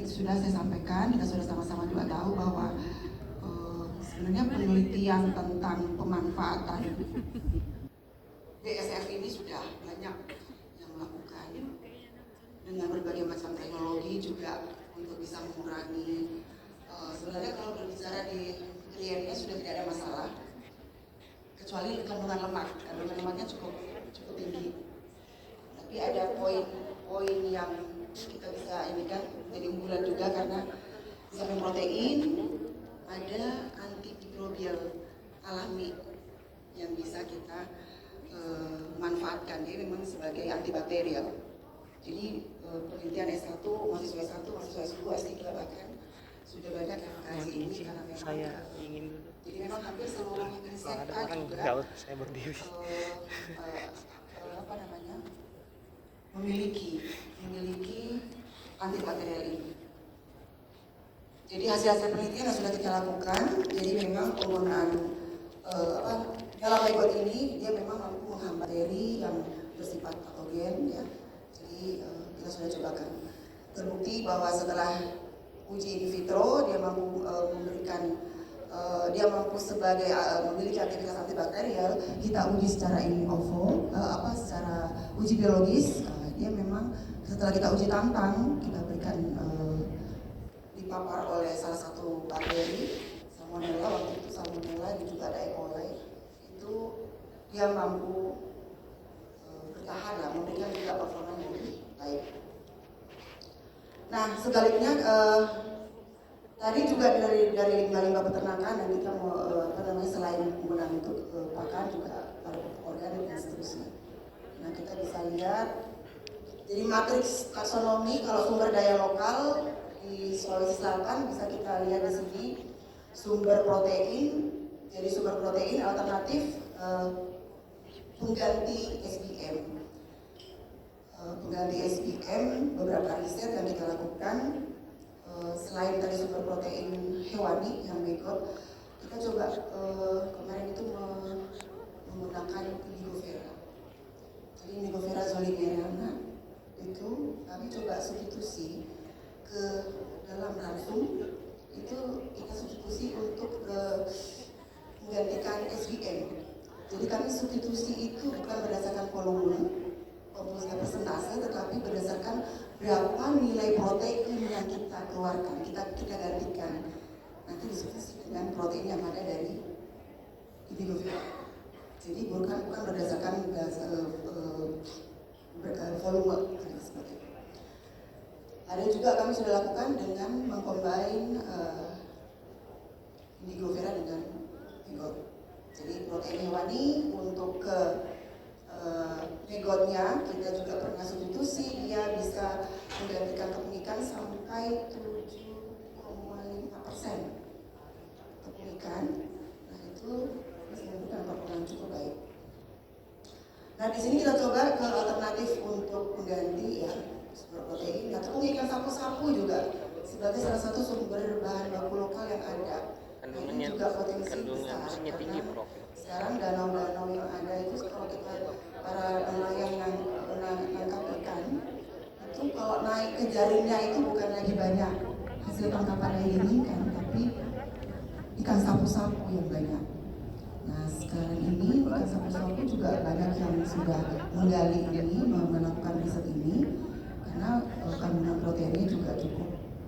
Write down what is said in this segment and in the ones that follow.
sudah saya sampaikan, kita sudah sama-sama juga tahu bahwa sebenarnya penelitian tentang pemanfaatan BSF ini sudah banyak yang melakukan dengan berbagai macam teknologi juga untuk bisa mengurangi. Sebenarnya kalau berbicara di kliennya sudah tidak ada masalah, kecuali kandungan lemaknya cukup tinggi. Tapi ada poin yang kita bisa ini kan jadi unggulan juga karena di samping protein ada antimikrobial alami yang bisa kita manfaatkan. Dia memang sebagai antibakterial. Jadi penelitian S1, mahasiswa S1, mahasiswa S2, S3 bahkan sudah banyak yang mengkaji ini karena memang saya ingin dulu. Jadi memang hampir seluruh insek Ada orang juga saya berdiri. memiliki antibakterial ini. Jadi hasil penelitian yang sudah kita lakukan, jadi memang penggunaan dalam megot ini dia memang mampu menghambat bakteri yang bersifat patogen ya. Jadi kita sudah cobakan. Terbukti bahwa setelah uji in vitro dia mampu memberikan dia mampu sebagai memiliki aktivitas antibakterial. Kita uji secara in vivo, secara uji biologis. Dia memang setelah kita uji tantang, kita berikan dipapar oleh salah satu bakteri Salmonella, waktu itu Salmonella dan juga ada E. coli. Itu dia mampu bertahan lah, memberikan juga performa yang lebih baik. Nah, sebaliknya tadi juga dari limbah-limbah peternakan dan kita mau selain penggunaan untuk pakan juga pada pupuk organik dan seterusnya. Nah, kita bisa lihat jadi matriks taksonomi kalau sumber daya lokal di Sulawesi Selatan bisa kita lihat di sini sumber protein. Jadi sumber protein alternatif pengganti SBM. Pengganti SBM beberapa riset yang kita lakukan. Selain tadi sumber protein hewani yang megot, kita coba kemarin itu menggunakan Indigo Vera. Jadi Indigo Vera zolifera itu kami coba substitusi ke dalam ransum, itu kita substitusi untuk menggantikan SBM. Jadi kami substitusi itu bukan berdasarkan volume komposisi persentase, tetapi berdasarkan berapa nilai protein yang kita keluarkan, kita gantikan. Nanti disubstitusi dengan protein yang ada dari Indigo Vera. Jadi bukan berdasarkan volume seperti itu. Ada juga kami sudah lakukan dengan mengcombine Indigo Vera dengan megot. Jadi protein hewani untuk ke megotnya kita juga pernah substitusi, dia bisa menggantikan tepung ikan sampai 7,5% tepung ikan. Nah itu bisa memberikan performa cukup baik. Nah di sini kita coba ke alternatif untuk mengganti ya sumber protein. Nah tepung ikan sapu-sapu juga sebagai salah satu sumber bahan baku lokal yang ada. Kandungannya besinya tinggi, Prof. Sekarang danau-danau yang ada itu kalau kita para nelayan yang menangkap ikan itu kalau naik ke jaringnya itu bukan lagi banyak hasil tangkapan yang diinginkan, tapi ikan sapu-sapu yang banyak. Nah sekarang ini ikan sapu-sapu juga banyak yang sudah menggali ini, melakukan riset ini karena kandungan proteinnya juga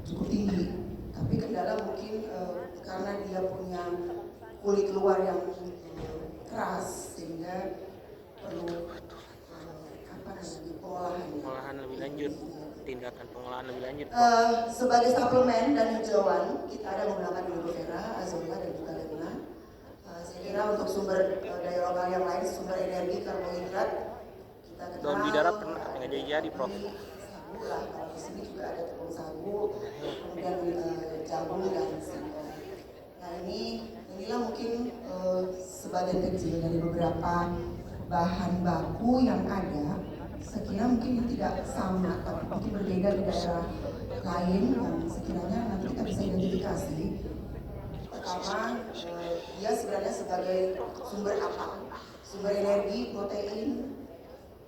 cukup tinggi. Tapi kendala mungkin karena dia punya kulit luar yang keras sehingga perlu pengolahan lebih lanjut, tindakan pengolahan lebih lanjut. Sebagai suplemen dan hijauan kita ada menggunakan Indigo Vera, Azolla dan juga Lemna. Saya kira untuk sumber daya lokal yang lain, sumber energi karbohidrat kita kenal. Daun bidara pernah nggak jadi, Prof? Sagu lah, kalau di sini juga ada tepung sagu, kemudian jagung dan singkong. Nah inilah mungkin sebagian kecil dari beberapa bahan baku yang ada. Sekiranya mungkin tidak sama, tapi mungkin berbeda di daerah lain yang sekiranya nanti kita bisa identifikasi. Pertama, dia sebenarnya sebagai sumber apa? Sumber energi, protein.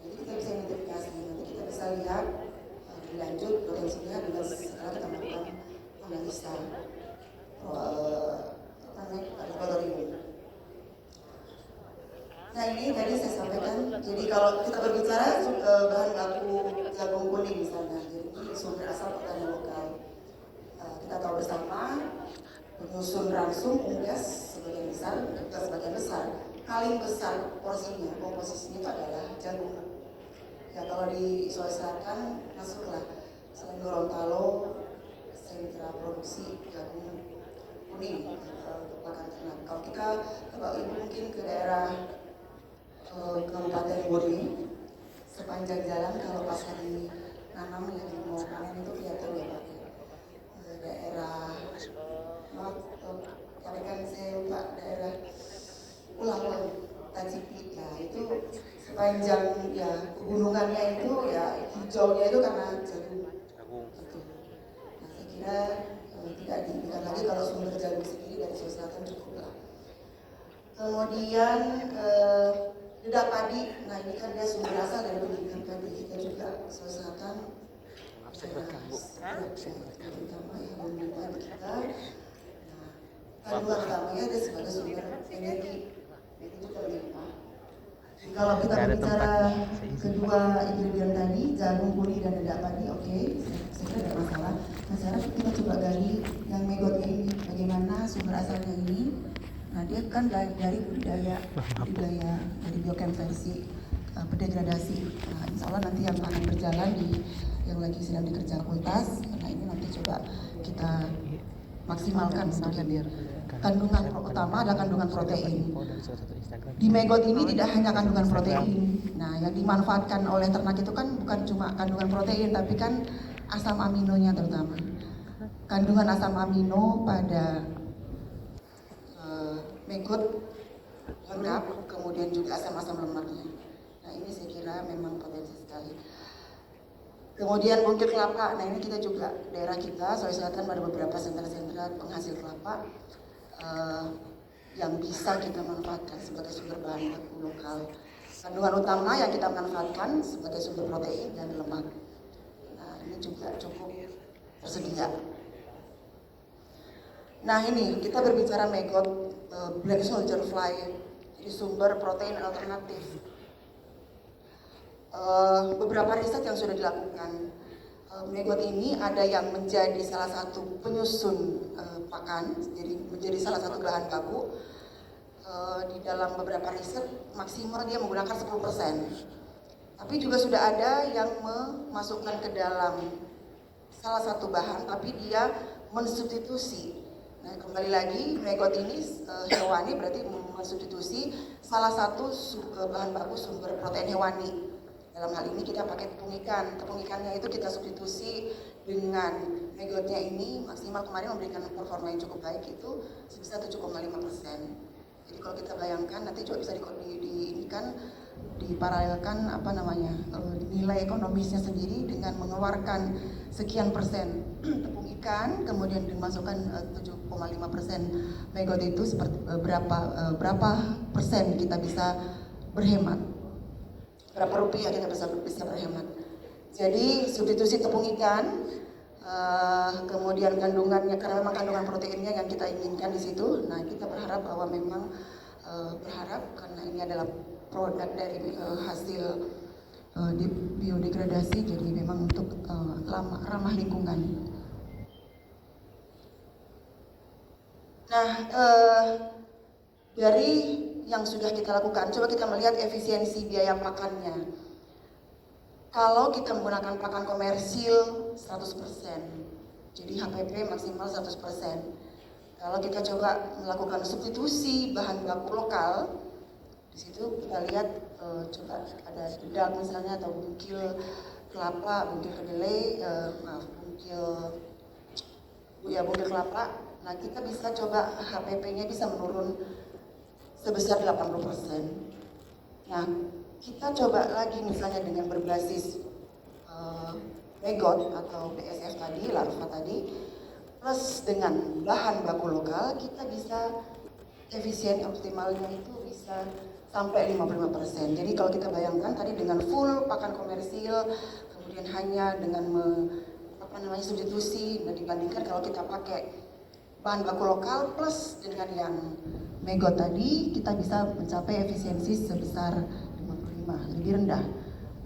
Jadi kita bisa identifikasi. Nanti kita bisa lihat lebih lanjut potensinya dengan setelah kita melakukan analisa laboratorium. Nah ini tadi saya sampaikan, jadi kalau kita berbicara bahan baku jagung kuning misalnya, jadi sumber asal petani lokal. Kita tahu bersama penyusun ransum unggas sebagian besar, paling besar porsinya, komposisinya itu adalah jagung. Ya kalau di Sulawesi Selatan masuklah selain Gorontalo, sentra produksi jagung kuning untuk pakan ternak. Kalau kita mungkin ke daerah Kabupaten Bone, sepanjang jalan kalau pas lagi nanam lagi mau panen itu kelihatan ya Pak. Daerah kan saya lupa daerah Ulawon, Tajipi, ya itu sepanjang ya pegunungannya itu ya hijaunya itu karena jagung. Gitu. Nah saya kira tidak diingat lagi kalau sumber jagung sendiri dari Sulawesi Selatan cukup lah. Kemudian dedak padi, nah ini kan dia sumber asal dari pendidikan padi kita juga Sulawesi Selatan. Terutama yang padi kita. Kandungan utamanya ada sebagai sumber energi, itu juga melimpah. Kalau kita bicara kedua ingredient tadi, jagung kuning dan dedak padi, oke, saya kira tidak masalah. Nah sekarang kita coba gali yang megotnya ini, bagaimana sumber asalnya ini. Nah dia kan dari budidaya dari biokonversi, degradasi. Nah insya Allah nanti yang akan berjalan yang lagi sedang dikerjakan Kultas. Nah ini nanti coba kita maksimalkan biar kandungan utama ada kandungan protein. Di megot ini tidak hanya kandungan protein. Nah, yang dimanfaatkan oleh ternak itu kan bukan cuma kandungan protein, tapi kan asam aminonya terutama. Kandungan asam amino pada megot lengkap, kemudian juga asam-asam lemaknya. Nah, ini saya kira memang potensi sekali. Kemudian bungkil kelapa, nah ini kita juga, daerah kita, Sulawesi Selatan ada beberapa sentra-sentra penghasil kelapa yang bisa kita manfaatkan sebagai sumber bahan baku lokal. Kandungan utama yang kita manfaatkan sebagai sumber protein dan lemak. Nah ini juga cukup tersedia. Nah ini kita berbicara megot black soldier fly, jadi sumber protein alternatif. Beberapa riset yang sudah dilakukan, megot ini ada yang menjadi salah satu penyusun pakan, jadi menjadi salah satu bahan baku. Di dalam beberapa riset maksimal dia menggunakan 10%. Tapi juga sudah ada yang memasukkan ke dalam salah satu bahan, tapi dia mensubstitusi. Nah kembali lagi megot ini hewani berarti mensubstitusi salah satu bahan baku sumber protein hewani. Dalam hal ini kita pakai tepung ikan. Tepung ikannya itu kita substitusi dengan megotnya ini maksimal kemarin memberikan performa yang cukup baik itu sebesar 7,5%. Jadi kalau kita bayangkan nanti juga bisa diparalelkan nilai ekonomisnya sendiri dengan mengeluarkan sekian persen tepung ikan, kemudian dimasukkan 7,5% megot itu seperti berapa persen kita bisa berhemat. Berapa rupiah kita bisa berhemat. Jadi substitusi tepung ikan, kemudian kandungannya karena memang kandungan proteinnya yang kita inginkan di situ. Nah kita berharap bahwa memang karena ini adalah produk dari hasil biodegradasi, jadi memang untuk ramah lingkungan. Nah dari yang sudah kita lakukan, coba kita melihat efisiensi biaya pakannya. Kalau kita menggunakan pakan komersil 100%, jadi HPP maksimal 100%. Kalau kita coba melakukan substitusi bahan baku lokal, di situ kita lihat coba ada dedak misalnya atau bungkil kelapa, bungkil kedelai, bungkil kelapa. Nah kita bisa coba HPP-nya bisa menurun sebesar 80%. Nah, kita coba lagi misalnya dengan berbasis megot atau BSF tadi, larva tadi, plus dengan bahan baku lokal, kita bisa efisien optimalnya itu bisa sampai 55%. Jadi kalau kita bayangkan tadi dengan full pakan komersil, kemudian hanya dengan substitusi. Nah, dibandingkan kalau kita pakai bahan baku lokal plus dengan yang Megot tadi, kita bisa mencapai efisiensi sebesar 55,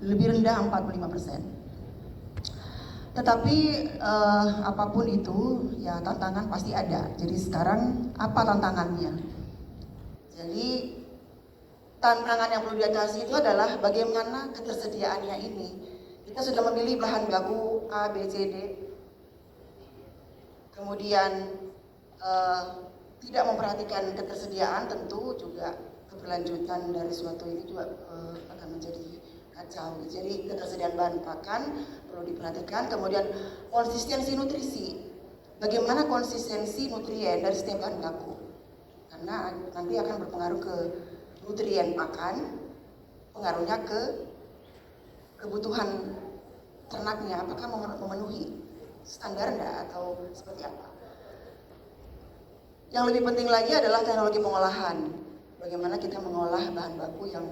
lebih rendah 45%. Tetapi apapun itu, ya tantangan pasti ada. Jadi sekarang apa tantangannya? Jadi tantangan yang perlu diatasi itu adalah bagaimana ketersediaannya ini. Kita sudah memilih bahan baku A, B, C, D. Kemudian tidak memperhatikan ketersediaan, tentu juga keberlanjutan dari suatu ini juga akan menjadi kacau. Jadi ketersediaan bahan pakan perlu diperhatikan. Kemudian konsistensi nutrisi. Bagaimana konsistensi nutrien dari setiap bahan baku? Karena nanti akan berpengaruh ke nutrien pakan, pengaruhnya ke kebutuhan ternaknya, apakah memenuhi standar enggak atau seperti apa. Yang lebih penting lagi adalah teknologi pengolahan. Bagaimana kita mengolah bahan baku yang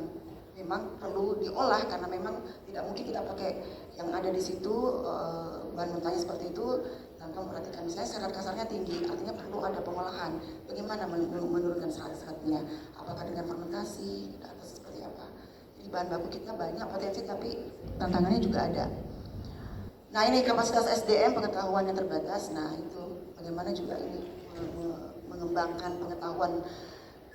memang perlu diolah, karena memang tidak mungkin kita pakai yang ada di situ bahan mentahnya seperti itu tanpa memperhatikan. Misalnya serat kasarnya tinggi, artinya perlu ada pengolahan. Bagaimana menurunkan serat-seratnya? Apakah dengan fermentasi atau seperti apa? Jadi bahan baku kita banyak potensi, tapi tantangannya juga ada. Nah, ini kapasitas SDM, pengetahuan yang terbatas. Nah, itu bagaimana juga ini mengembangkan pengetahuan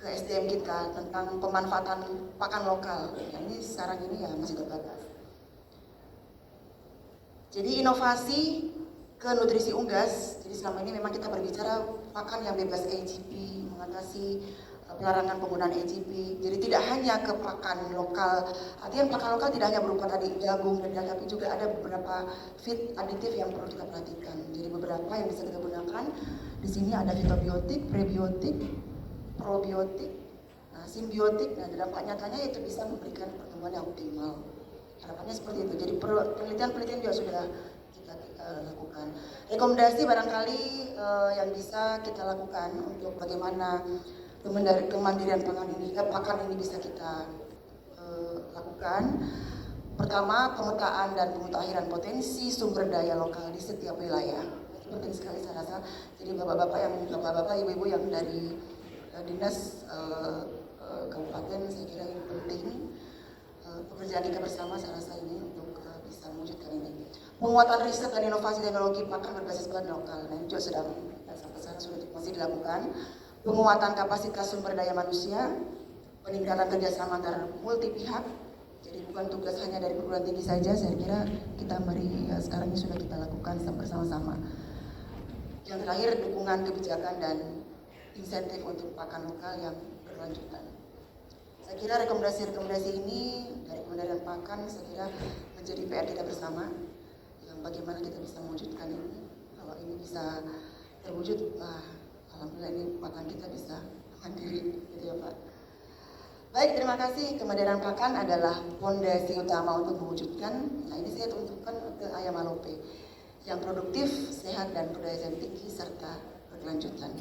ke SDM kita tentang pemanfaatan pakan lokal. Ya, ini sekarang ini ya masih terbatas. Jadi inovasi ke nutrisi unggas. Jadi selama ini memang kita berbicara pakan yang bebas AGP, mengatasi pelarangan penggunaan AGP. Jadi tidak hanya ke pakan lokal. Artinya pakan lokal tidak hanya berupa tadi jagung dan tapi juga ada beberapa feed aditif yang perlu kita perhatikan. Jadi beberapa yang bisa kita gunakan. Di sini ada fitobiotik, prebiotik, probiotik, simbiotik. Nah, dampak nyatanya itu bisa memberikan pertumbuhan yang optimal. Harapannya seperti itu. Jadi penelitian juga sudah kita lakukan. Rekomendasi barangkali yang bisa kita lakukan untuk bagaimana kemandirian pakan ini bisa kita lakukan. Pertama, pemetaan dan pemutakhiran potensi sumber daya lokal di setiap wilayah. Itu penting sekali saya rasa. Jadi bapak-bapak, ibu-ibu yang dari dinas kabupaten, saya kira ini penting. Pekerjaan kita bersama saya rasa ini untuk bisa mewujudkan ini. Penguatan riset dan inovasi teknologi pakan berbasis bahan lokal. Nah, ini juga sampai sekarang sudah masih dilakukan. Penguatan kapasitas sumber daya manusia, peningkatan kerjasama antar multi pihak. Jadi bukan tugas hanya dari perguruan tinggi saja. Saya kira kita sekarang ini sudah kita lakukan bersama-sama. Yang terakhir, dukungan kebijakan dan insentif untuk pakan lokal yang berkelanjutan. Saya kira rekomendasi-rekomendasi ini dari Kementerian Pakan saya kira menjadi PR kita bersama, yang bagaimana kita bisa mewujudkan ini. Kalau ini bisa terwujud, alhamdulillah ini pakan kita bisa mandiri, gitu ya Pak. Baik, terima kasih. Kementerian Pakan adalah fondasi utama untuk mewujudkan. Nah, ini saya tunjukkan ke ayam alope yang produktif, sehat dan berdaya saing tinggi serta berkelanjutan.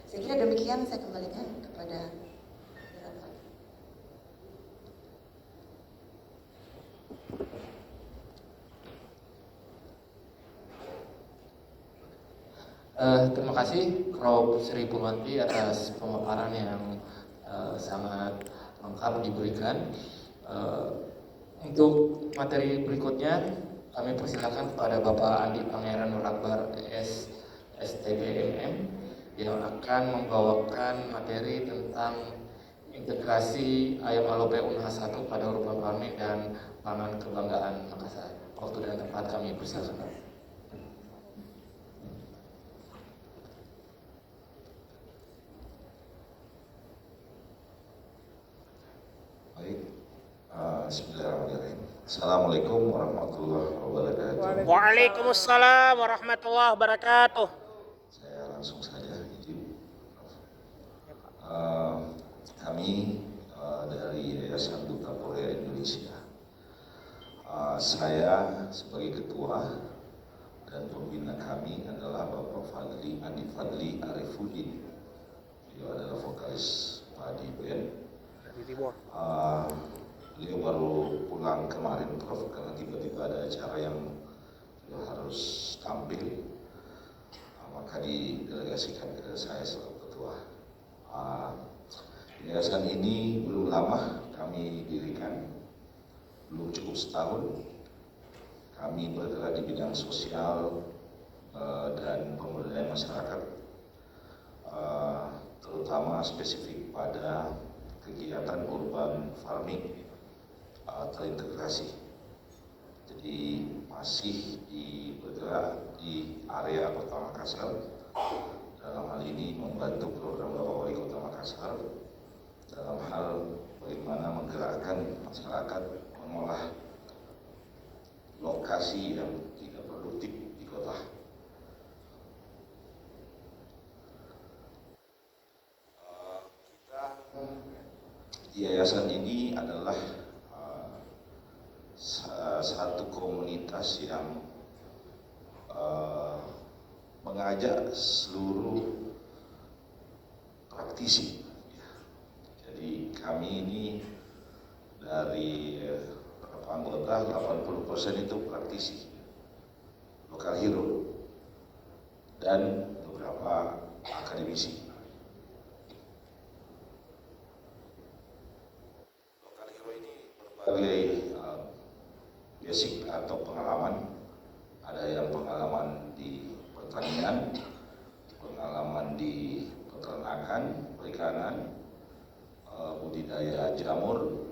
Saya kira demikian, saya kembalikan kepada terima kasih Prof. Sri Purwanti atas pemaparan yang sangat lengkap diberikan. Untuk materi berikutnya kami persilakan kepada Bapak Andi Pangeran Nur Akbar STBMM yang akan membawakan materi tentang integrasi ayam alope Unhas 1 pada urban farming dan pangan kebanggaan Makassar. Waktu dan tempat kami persilakan. Baik, bismillahirrahmanirrahim. Assalamualaikum warahmatullahi wabarakatuh. Waalaikumsalam warahmatullahi wabarakatuh. Saya langsung saja izin. Kami dari Yayasan Duta Korea Indonesia. Saya sebagai ketua dan pembina kami adalah Bapak Andi Fadli Arifuddin. Beliau adalah vokalis Padi Band. Di Beliau baru pulang kemarin Prof, karena tiba-tiba ada acara yang beliau harus tampil, maka didelegasikan ke saya selaku ketua. Yayasan ini belum lama kami dirikan, belum cukup setahun. Kami bergerak di bidang sosial dan pemberdayaan masyarakat, terutama spesifik pada kegiatan urban farming terintegrasi. Jadi masih bergerak di area Kota Makassar, dalam hal ini membantu program Bapak Wali Kota Makassar dalam hal bagaimana menggerakkan masyarakat mengolah lokasi yang tidak produktif di kota. Yayasan ini adalah satu komunitas yang mengajak seluruh praktisi. Jadi kami ini dari berapa anggota, 80% itu praktisi, lokal hero, dan beberapa akademisi. Lokal hero ini berbagai basic atau pengalaman. Ada yang pengalaman di pertanian, pengalaman di peternakan, perikanan, budidaya jamur,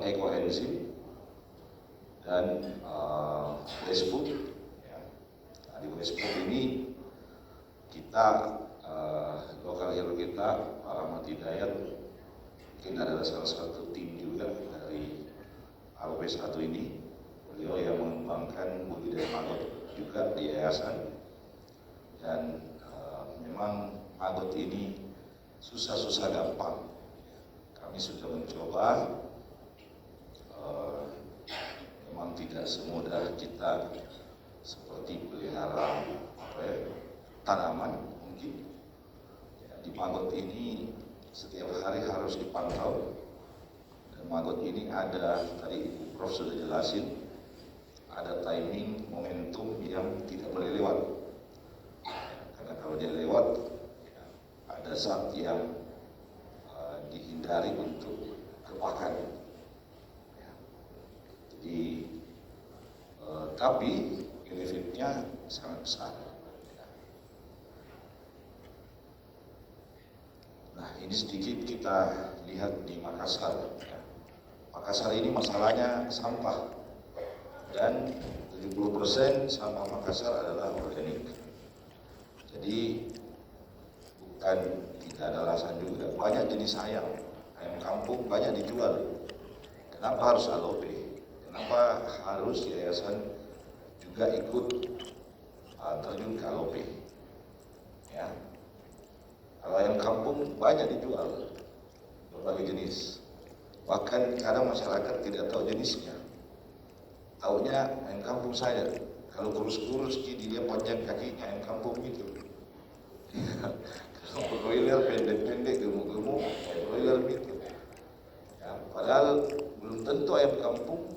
ekoenzim, dan waste food. Nah, di waste food ini kita lokal hero kita, Pak Rahmat Hidayat, mungkin adalah salah satu tim juga dari RP1 ini. Beliau yang mengembangkan budidaya maggot juga di yayasan, dan memang maggot ini susah-susah gampang. Kami sudah mencoba, memang tidak semudah kita seperti pelihara tanaman mungkin. Ya, di maggot ini setiap hari harus dipantau, dan maggot ini ada, tadi Ibu Prof sudah jelasin, ada timing, momentum yang tidak boleh lewat. Karena kalau dia lewat, ada zat yang dihindari untuk kepakan. Jadi, tapi benefitnya sangat besar. Nah, ini sedikit kita lihat di Makassar. Makassar ini masalahnya sampah, dan 70% sampah Makassar adalah organik. Jadi bukan tidak ada alasan juga, banyak jenis ayam kampung banyak dijual. Kenapa harus alope? Kenapa harus yayasan juga ikut terjun ke alope? Ya, kalau ayam kampung banyak dijual berbagai jenis, bahkan kadang masyarakat tidak tahu jenisnya. Taunya ayam kampung saya, kalau kurus-kurus jadi dia panjang kakinya, ayam kampung gitu. Kalau broiler pendek-pendek, gemuk-gemuk, broiler gitu. Ya, padahal belum tentu ayam kampung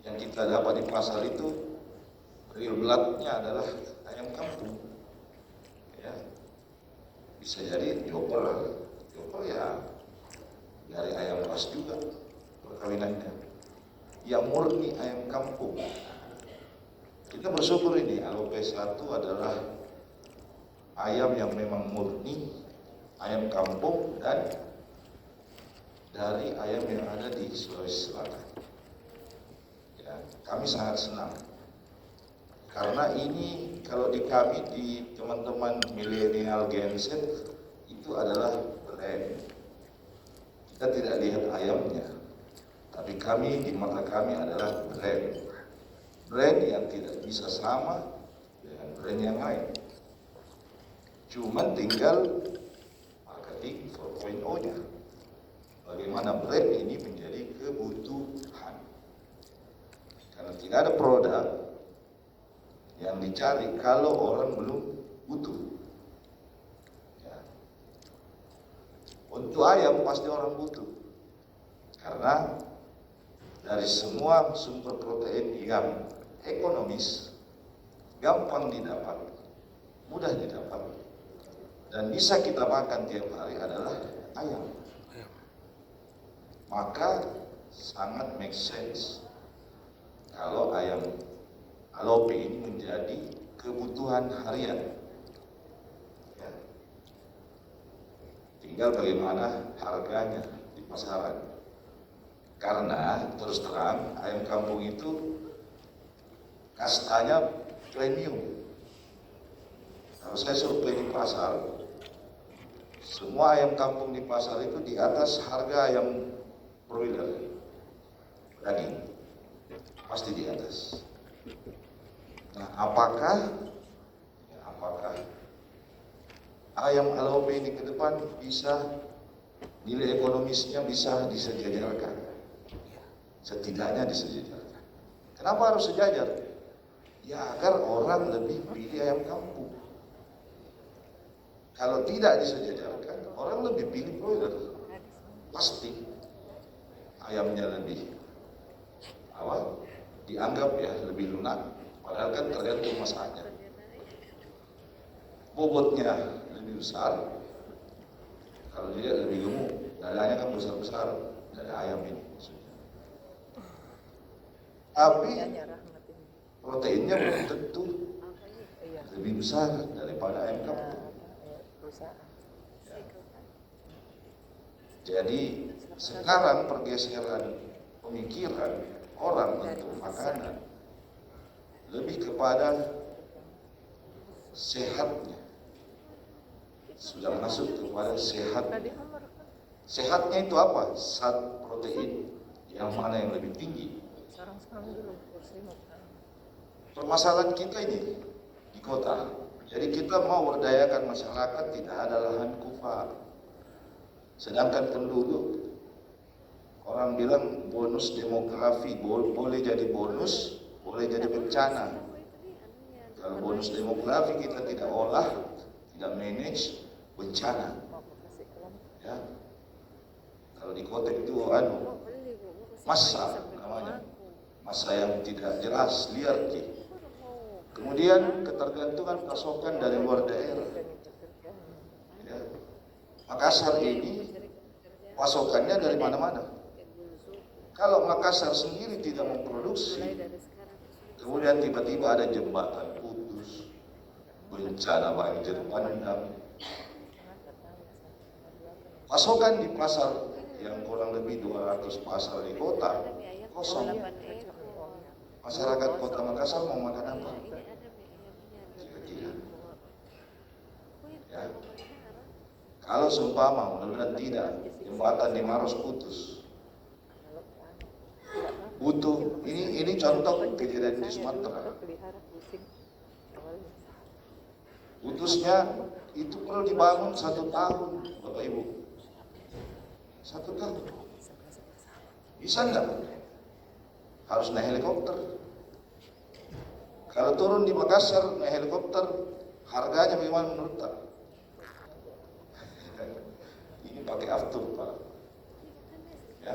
yang kita dapat di pasar itu real blood-nya adalah ayam kampung. Ya, bisa jadi joper ya dari ayam ras juga perkawinannya. Yang murni ayam kampung. Kita bersyukur ini alope 1 adalah ayam yang memang murni ayam kampung dan dari ayam yang ada di Sulawesi Selatan. Ya, kami sangat senang karena ini kalau di kami, di teman-teman milenial Gen Z, itu adalah brand. Kita tidak lihat ayamnya, tapi kami, di mata kami adalah brand yang tidak bisa sama dengan brand yang lain. Cuman tinggal marketing 4.0-nya. Bagaimana brand ini menjadi kebutuhan. Karena tidak ada produk yang dicari kalau orang belum butuh. Ya. Untuk ayam pasti orang butuh. Karena dari semua sumber protein yang ekonomis, gampang didapat, mudah didapat, dan bisa kita makan tiap hari adalah ayam. Maka sangat make sense kalau ayam alope ini menjadi kebutuhan harian. Ya. Tinggal bagaimana harganya di pasaran. Karena terus terang ayam kampung itu kastanya premium. Kalau saya survei di pasar, semua ayam kampung di pasar itu di atas harga ayam broiler daging, pasti di atas. Nah, apakah ayam alope ini ke depan bisa nilai ekonomisnya bisa disejajarkan? Setidaknya disejajarkan. Kenapa harus sejajar? Ya agar orang lebih pilih ayam kampung. Kalau tidak disejajarkan, orang lebih pilih broiler. Pasti ayamnya lebih dianggap ya lebih lunak, padahal kan tergantung masaknya. Bobotnya lebih besar, kalau dia lebih gemuk, dadanya kan besar-besar, dada ayam ini. Tapi proteinnya belum tentu lebih besar daripada ayam kampung. Jadi sekarang pergeseran pemikiran orang untuk makanan lebih kepada sehatnya, sudah masuk kepada sehat. Sehatnya itu apa? Zat protein yang mana yang lebih tinggi? Permasalahan kita ini di kota, jadi kita mau berdayakan masyarakat, tidak ada lahan kufar. Sedangkan penduduk, orang bilang bonus demografi, boleh jadi bonus, boleh jadi bencana. Kalau bonus demografi kita tidak olah, tidak manage, bencana. Ya. Kalau di kota itu massa namanya, massa yang tidak jelas, liar. Kemudian ketergantungan pasokan dari luar daerah. Ya. Makassar ini pasokannya dari mana-mana. Kalau Makassar sendiri tidak memproduksi, kemudian tiba-tiba ada jembatan putus, bencana banjir bandang, pasokan di pasar yang kurang lebih 200 pasar di kota kosong. Masyarakat kota Makassar mau makan apa? Kira-kira. Ya. Kalau seumpama mudah-mudahan tidak, jembatan di Maros putus, butuh ini contoh kejadian di Sumatera. Putusnya itu perlu dibangun 1 tahun, Bapak Ibu. 1 tahun. Bisa enggak? Harus naik helikopter. Kalau turun di Makassar naik helikopter, harganya bagaimana menurut Anda? Ini pakai aftur, Pak. Ya.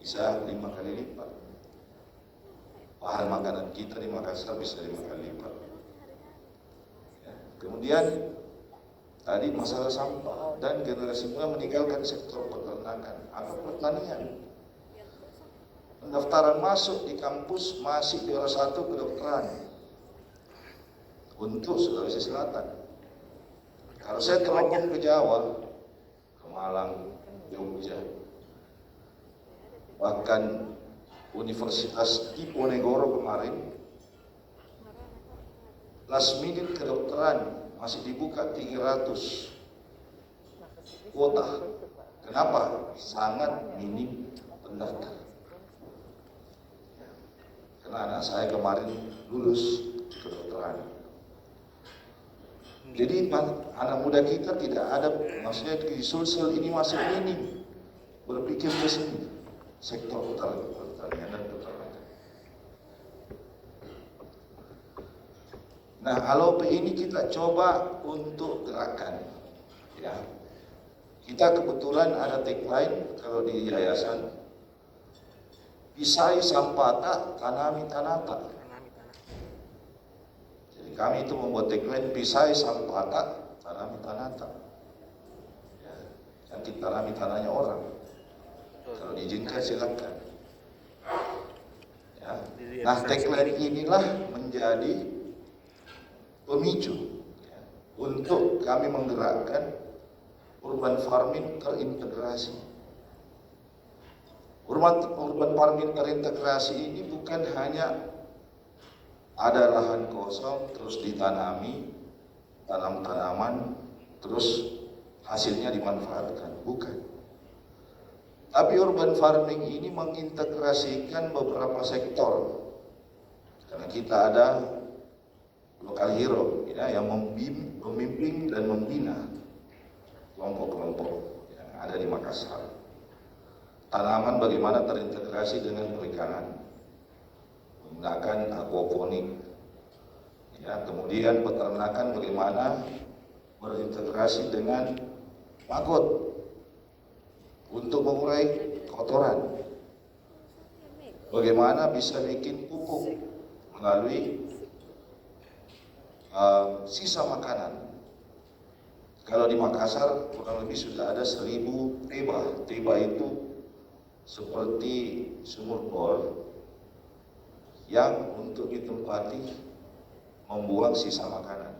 Bisa 5 kali lipat. Bahan makanan kita di Makassar bisa 5 kali lipat. Ya. Kemudian tadi masalah sampah dan generasi muda meninggalkan sektor peternakan atau pertanian. Pendaftaran masuk di kampus masih juara 1 kedokteran untuk Sulawesi Selatan. Kalau saya teropong ke Jawa, ke Malang, Jogja, bahkan Universitas Diponegoro kemarin, last minute kedokteran masih dibuka 300 kuota. Kenapa? Sangat minim pendaftar. Karena anak saya kemarin lulus kedokteran. Jadi anak muda kita tidak ada, maksudnya di Sulsel ini masih minim berpikir ke sini, sektor pertanian dan peternakan. Nah, alope ini kita coba untuk gerakan, ya. Kita kebetulan ada tagline kalau di yayasan, Pisai sampata, tanami tanata. Tanami tanah. Jadi kami itu membuat tagline pisai sampata, tanami tanata. Ya, yang ditanami tanahnya orang. Kalau diizinkan silakan. Ya. Nah, tagline inilah menjadi pemicu ya, untuk kami menggerakkan urban farming terintegrasi. Urban farming terintegrasi ini bukan hanya ada lahan kosong terus ditanami tanam-tanaman terus hasilnya dimanfaatkan, bukan. Tapi urban farming ini mengintegrasikan beberapa sektor. Karena kita ada lokal hero ya, yang memimpin dan membina kelompok-kelompok yang ada di Makassar. Tanaman bagaimana terintegrasi dengan perikanan menggunakan aquaponik. Ya, kemudian peternakan bagaimana berintegrasi dengan magot untuk mengurai kotoran. Bagaimana bisa bikin pupuk melalui sisa makanan. Kalau di Makassar kurang lebih sudah ada 1000 teba. Teba itu seperti sumur bor yang untuk ditempati membuang sisa makanan.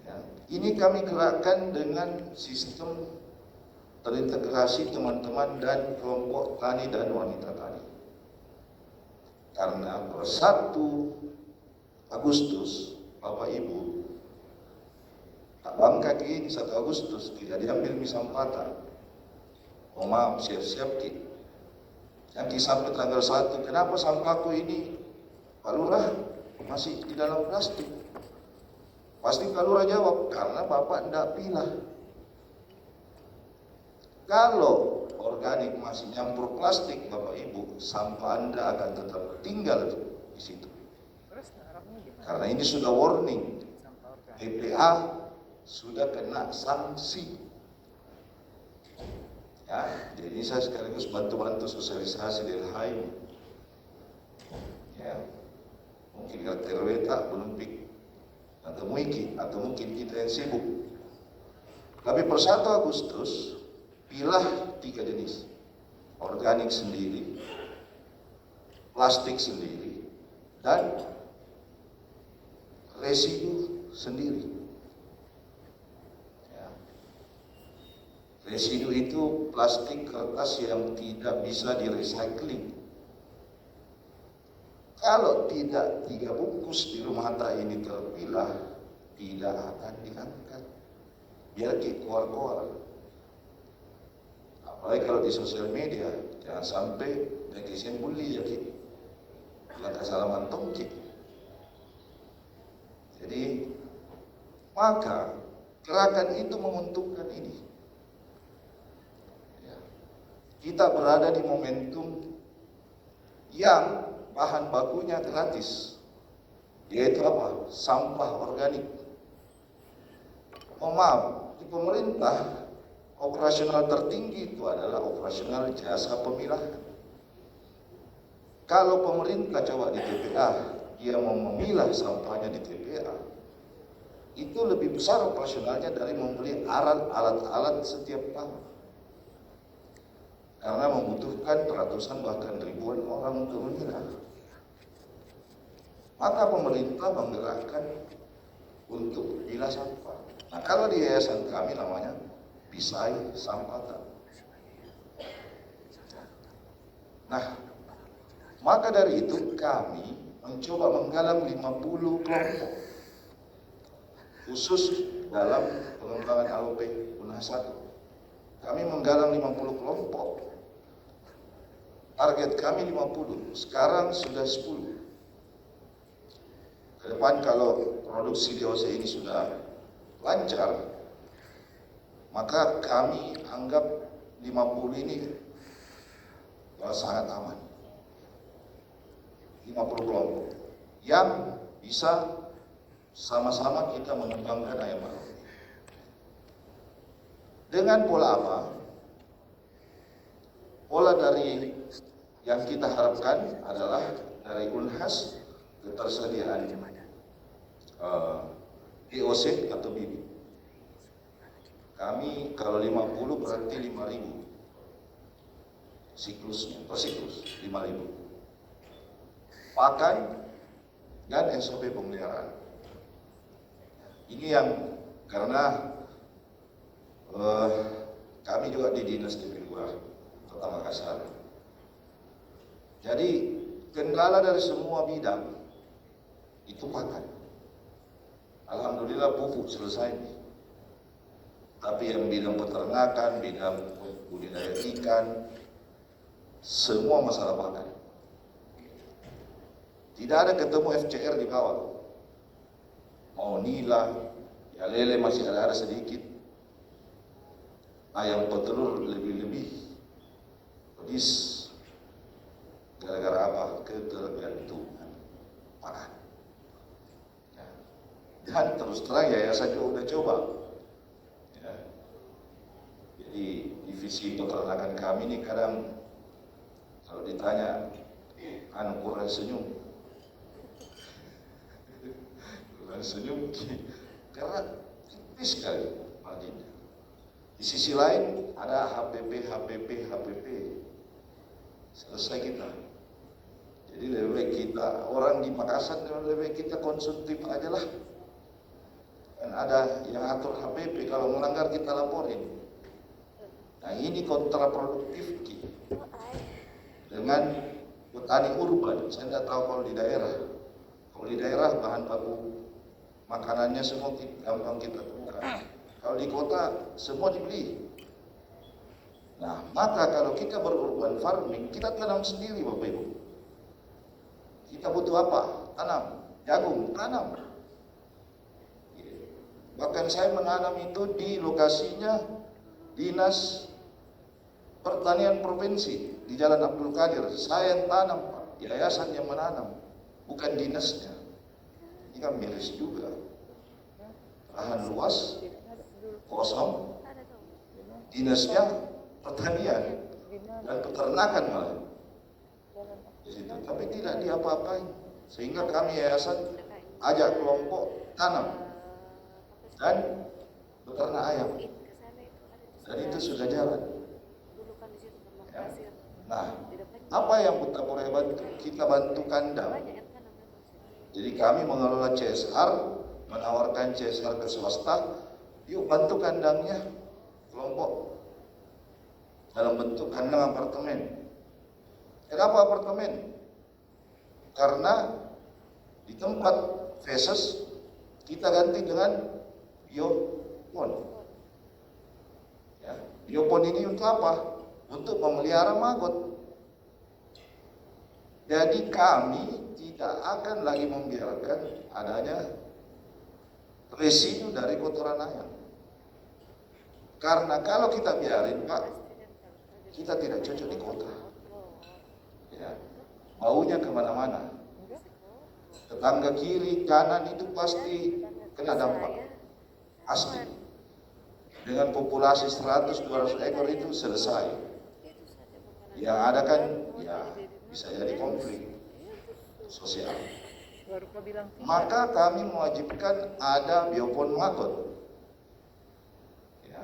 Ya. Ini kami gerakkan dengan sistem terintegrasi teman-teman dan kelompok tani dan wanita tani. Karena per 1 Agustus, Bapak Ibu, tak bangka ini 1 Agustus tidak diambil misampata. Oh maaf, siap-siap Ki. Yang sampai tanggal 1, kenapa sampahku ini Pak Lurah masih di dalam plastik? Pasti Pak Lurah jawab, karena Bapak tidak pilah. Kalau organik masih nyampur plastik, Bapak Ibu, sampah Anda akan tetap tinggal di situ. Karena ini sudah warning, TPA sudah kena sanksi. Ya, jadi saya sekaligus bantu-bantu sosialisasi dari HAI. Ya, mungkin RT tak belum pik atau mungkin kita yang sibuk. Tapi per 1 Agustus pilah 3 jenis, organik sendiri, plastik sendiri, dan residu sendiri. Residu itu plastik kertas yang tidak bisa direcycling. Kalau tidak 3 bungkus di rumah Hatta ini terpilah, tidak akan diangkat. Biar keluar-keluar. Apalagi kalau di sosial media, jangan sampai netizen bully ya Ki. Bilang kesalahan tongki. Jadi, maka gerakan itu menguntungkan ini. Kita berada di momentum yang bahan bakunya gratis, yaitu apa? Sampah organik. Oh maaf, di pemerintah operasional tertinggi itu adalah operasional jasa pemilahan. Kalau pemerintah coba di TPA, dia mau memilah sampahnya di TPA, itu lebih besar operasionalnya dari membeli alat-alat setiap tahun. Karena membutuhkan ratusan bahkan ribuan orang untuk memilah. Maka pemerintah menggerakkan untuk pilah sampah. Nah, kalau di yayasan kami namanya Pisai Sampata. Nah, maka dari itu kami mencoba menggalang 50 kelompok khusus dalam pengembangan AOP Unhas 1. Kami menggalang 50 kelompok. Target kami 50, sekarang sudah 10. Ke depan kalau produksi DOC ini sudah lancar, maka kami anggap 50 ini sangat aman. 50 kelompok yang bisa sama-sama kita mengembangkan ayam AOP. Dengan pola apa? Pola dari yang kita harapkan adalah dari Unhas ketersediaan EOC atau bibit. Kami kalau 50 berarti 5.000 siklusnya, per siklus 5.000. Pakan dan SOP pemeliharaan. Ini yang karena kami juga di Dinas DP Lurah Kota Makassar. Jadi kendala dari semua bidang itu pakan. Alhamdulillah pupuk selesai. Tapi yang bidang peternakan, bidang budidaya ikan, semua masalah pakan. Tidak ada ketemu FCR di bawah. Mau nila, ya lele masih ada sedikit. Ayam petelur lebih-lebih. Pedis. Gara-gara apa? Ketergantungan pakan. Ya. Dan terus terang yayasan juga udah coba. Ya. Jadi divisi peternakan kami ini kadang kalau ditanya, kurang senyum. Kurang senyum karena tipis sekali marginnya. Di sisi lain ada HPP. Selesai kita. Jadi lebih baik kita, orang di Makassar lebih baik kita konsumtif aja lah. Kan ada yang atur HPP, kalau melanggar kita laporin. Nah ini kontraproduktif dengan petani urban. Saya tidak tahu kalau di daerah. Kalau di daerah bahan baku makanannya semua gampang kita temukan. Kalau di kota semua dibeli. Nah, maka kalau kita berurban farming, kita tanam sendiri Bapak Ibu. Kita butuh apa? Tanam. Jagung, tanam. Bahkan saya menanam itu di lokasinya Dinas Pertanian Provinsi di Jalan Abdul Qadir. Saya yang tanam, Pak. Yayasan yang menanam, bukan dinasnya. Ini kan miris juga. Lahan luas, kosong, dinasnya pertanian dan peternakan malah. Tapi tidak diapa-apain. Sehingga kami yayasan ajak kelompok tanam dan beternak ayam. Dan itu sudah jalan. Ya. Nah, apa yang Butapura bantu? Kita bantu kandang. Jadi kami mengelola CSR, menawarkan CSR ke swasta. Yuk bantu kandangnya kelompok dalam bentuk kandang apartemen. Kenapa apartemen? Karena di tempat feses kita ganti dengan biopon. Ya, biopon ini untuk apa? Untuk memelihara maggot. Jadi kami tidak akan lagi membiarkan adanya residu dari kotoran ayam. Karena kalau kita biarin, Pak, kita tidak cocok di kota. Ya, baunya kemana-mana. Tetangga kiri, kanan itu pasti kena dampak. Asli. Dengan populasi 100-200 ekor itu selesai. Yang ada kan, ya bisa jadi konflik sosial. Maka kami mewajibkan ada biopon maggot. Ya.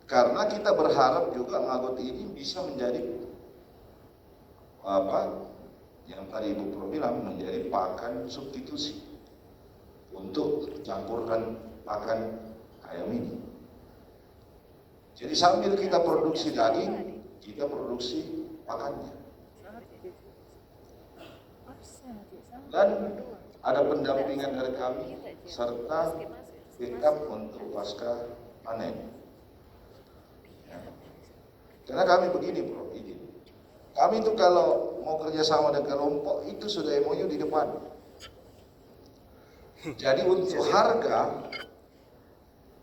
Karena kita berharap juga maggot ini bisa menjadi apa yang tadi Ibu Pro bilang, menjadi pakan substitusi untuk campurkan pakan ayam ini. Jadi sambil kita produksi daging, kita produksi pakannya. Dan ada pendampingan dari kami serta backup untuk pasca panen. Ya. Karena kami begini Bro, izin. Kami itu kalau mau kerjasama dengan kelompok itu sudah MOU di depan. Jadi untuk harga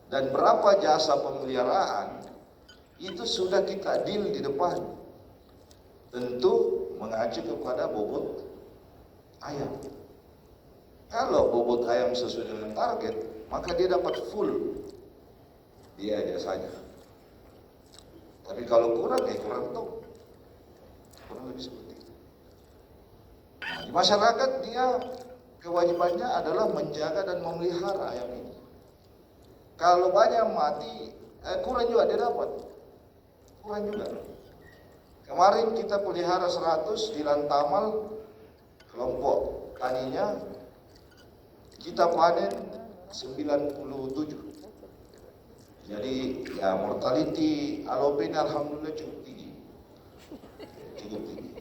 dan berapa jasa pemeliharaan itu sudah kita deal di depan. Tentu mengacu kepada bobot ayam. Kalau bobot ayam sesuai dengan target, maka dia dapat full biaya jasanya. Tapi kalau kurang, kurang tuh. kurang lebih seperti itu. Nah, di masyarakat dia kewajibannya adalah menjaga dan memelihara ayam ini. Kalau banyak mati, kurang juga dia dapat, kurang juga. Kemarin kita pelihara 100 di Lantamal, kelompok taninya kita panen 97. Jadi ya mortality alopen alhamdulillah cukup tinggi. Cukup tinggi.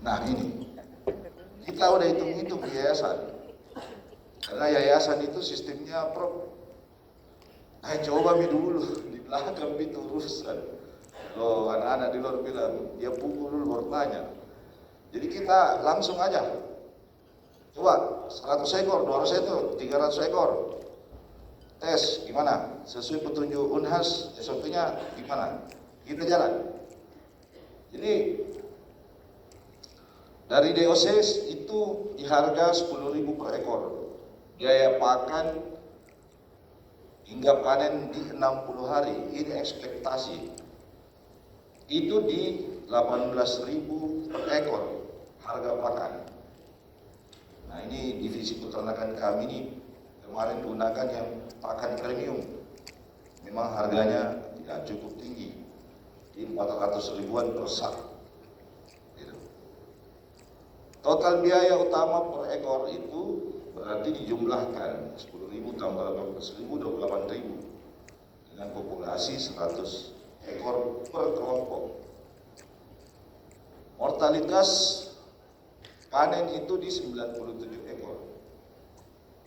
Nah ini kita udah hitung-hitung di yayasan. Karena yayasan itu sistemnya coba dulu di belakang itu urusan. Kalau anak-anak di luar bilang dia pukul dulu baru tanya. Jadi kita langsung aja. Coba 100 ekor, 200 ekor, 300 ekor. Tes gimana? Sesuai petunjuk Unhas, SOP-nya gimana? Kita jalan. Jadi dari DOC itu di harga 10.000 per ekor. Biaya pakan hingga panen di 60 hari, ini ekspektasi. Itu di 18.000 per ekor harga pakan. Nah ini divisi peternakan kami ini kemarin gunakan yang pakan premium. Memang harganya tidak cukup tinggi, di 400 ribuan per sak. Gitu. Total biaya utama per ekor itu berarti dijumlahkan 10.000 tambah 18.000, 28.000 dengan populasi 100 ekor per kelompok. Mortalitas panen itu di 97 ekor.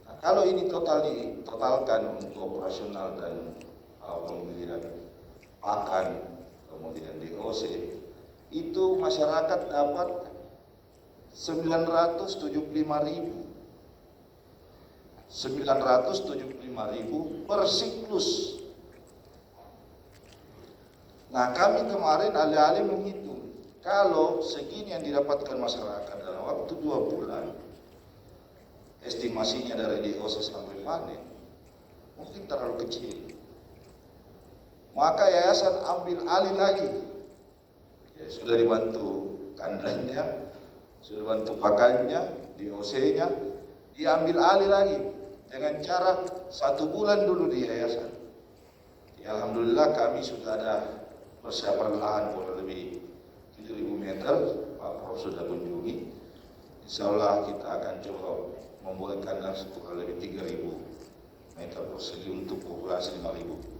Nah, kalau ini totalkan untuk operasional dan pembelian pakan, kemudian DOC, itu masyarakat dapat 975.000 per siklus. Nah kami kemarin alih-alih menghitung kalau segini yang didapatkan masyarakat dalam waktu 2 bulan, estimasinya dari DOC sampai panen mungkin terlalu kecil. Maka yayasan ambil alih lagi. Ya, sudah dibantu kandangnya, sudah bantu pakannya, DOC-nya, diambil alih lagi dengan cara 1 bulan dulu di yayasan. Ya, alhamdulillah kami sudah ada persiapan lahan kurang lebih 7.000 meter, Pak Prof sudah kunjungi. Insya Allah kita akan coba membuat kandang kurang lebih 3.000 meter persegi untuk populasi 5.000.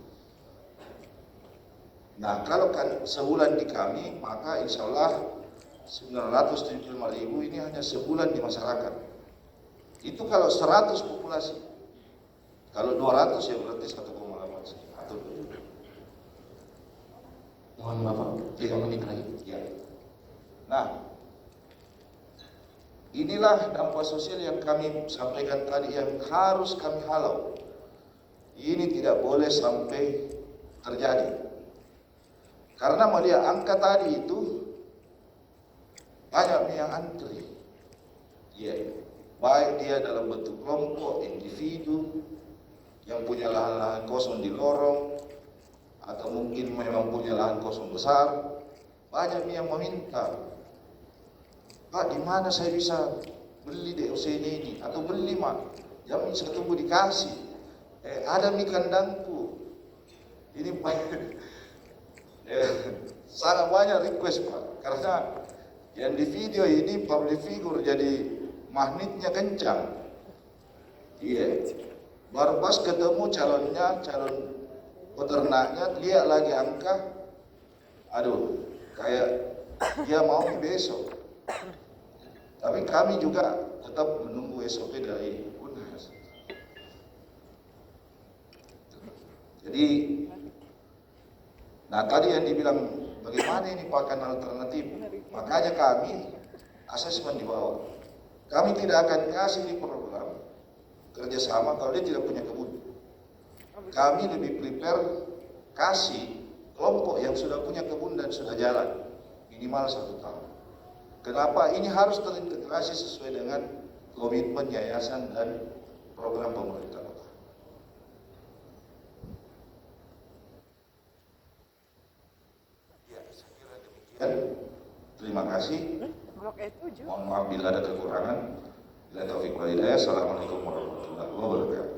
Nah kalau kan sebulan di kami, maka insya Allah 975.000 ini hanya sebulan di masyarakat. Itu kalau 100 populasi. Kalau 200 ya berarti 1,8 atau Mohon Bapak, 3 menit lagi. Ya. Nah, inilah dampak sosial yang kami sampaikan tadi yang harus kami halau. Ini tidak boleh sampai terjadi. Karena melihat angka tadi itu banyak yang antri. Ya, baik dia dalam bentuk kelompok, individu yang punya lahan-lahan kosong di lorong, atau mungkin memang punya lahan kosong besar, banyak yang meminta, Pak, di mana saya bisa beli DOC ini atau beli mak? Jam saya tunggu dikasih. Ada mie kandangku. Ini sangat banyak request Pak, karena yang di video ini public figure jadi magnetnya kencang. Iya. Baru pas ketemu calon peternaknya, lihat lagi angka, aduh, kayak dia mau besok. Tapi kami juga tetap menunggu SOP dari Unhas. Jadi, nah tadi yang dibilang bagaimana ini pakan alternatif, makanya kami asesmen di bawah. Kami tidak akan kasih di program kerjasama kalau dia tidak punya kebun. Kami lebih prepare kasih kelompok yang sudah punya kebun dan sudah jalan minimal 1 tahun. Kenapa? Ini harus terintegrasi sesuai dengan komitmen yayasan dan program pemerintah kota. Terima kasih. Mohon maaf bila ada kekurangan. Bila taufik wal hidayah. Assalamualaikum warahmatullahi wabarakatuh.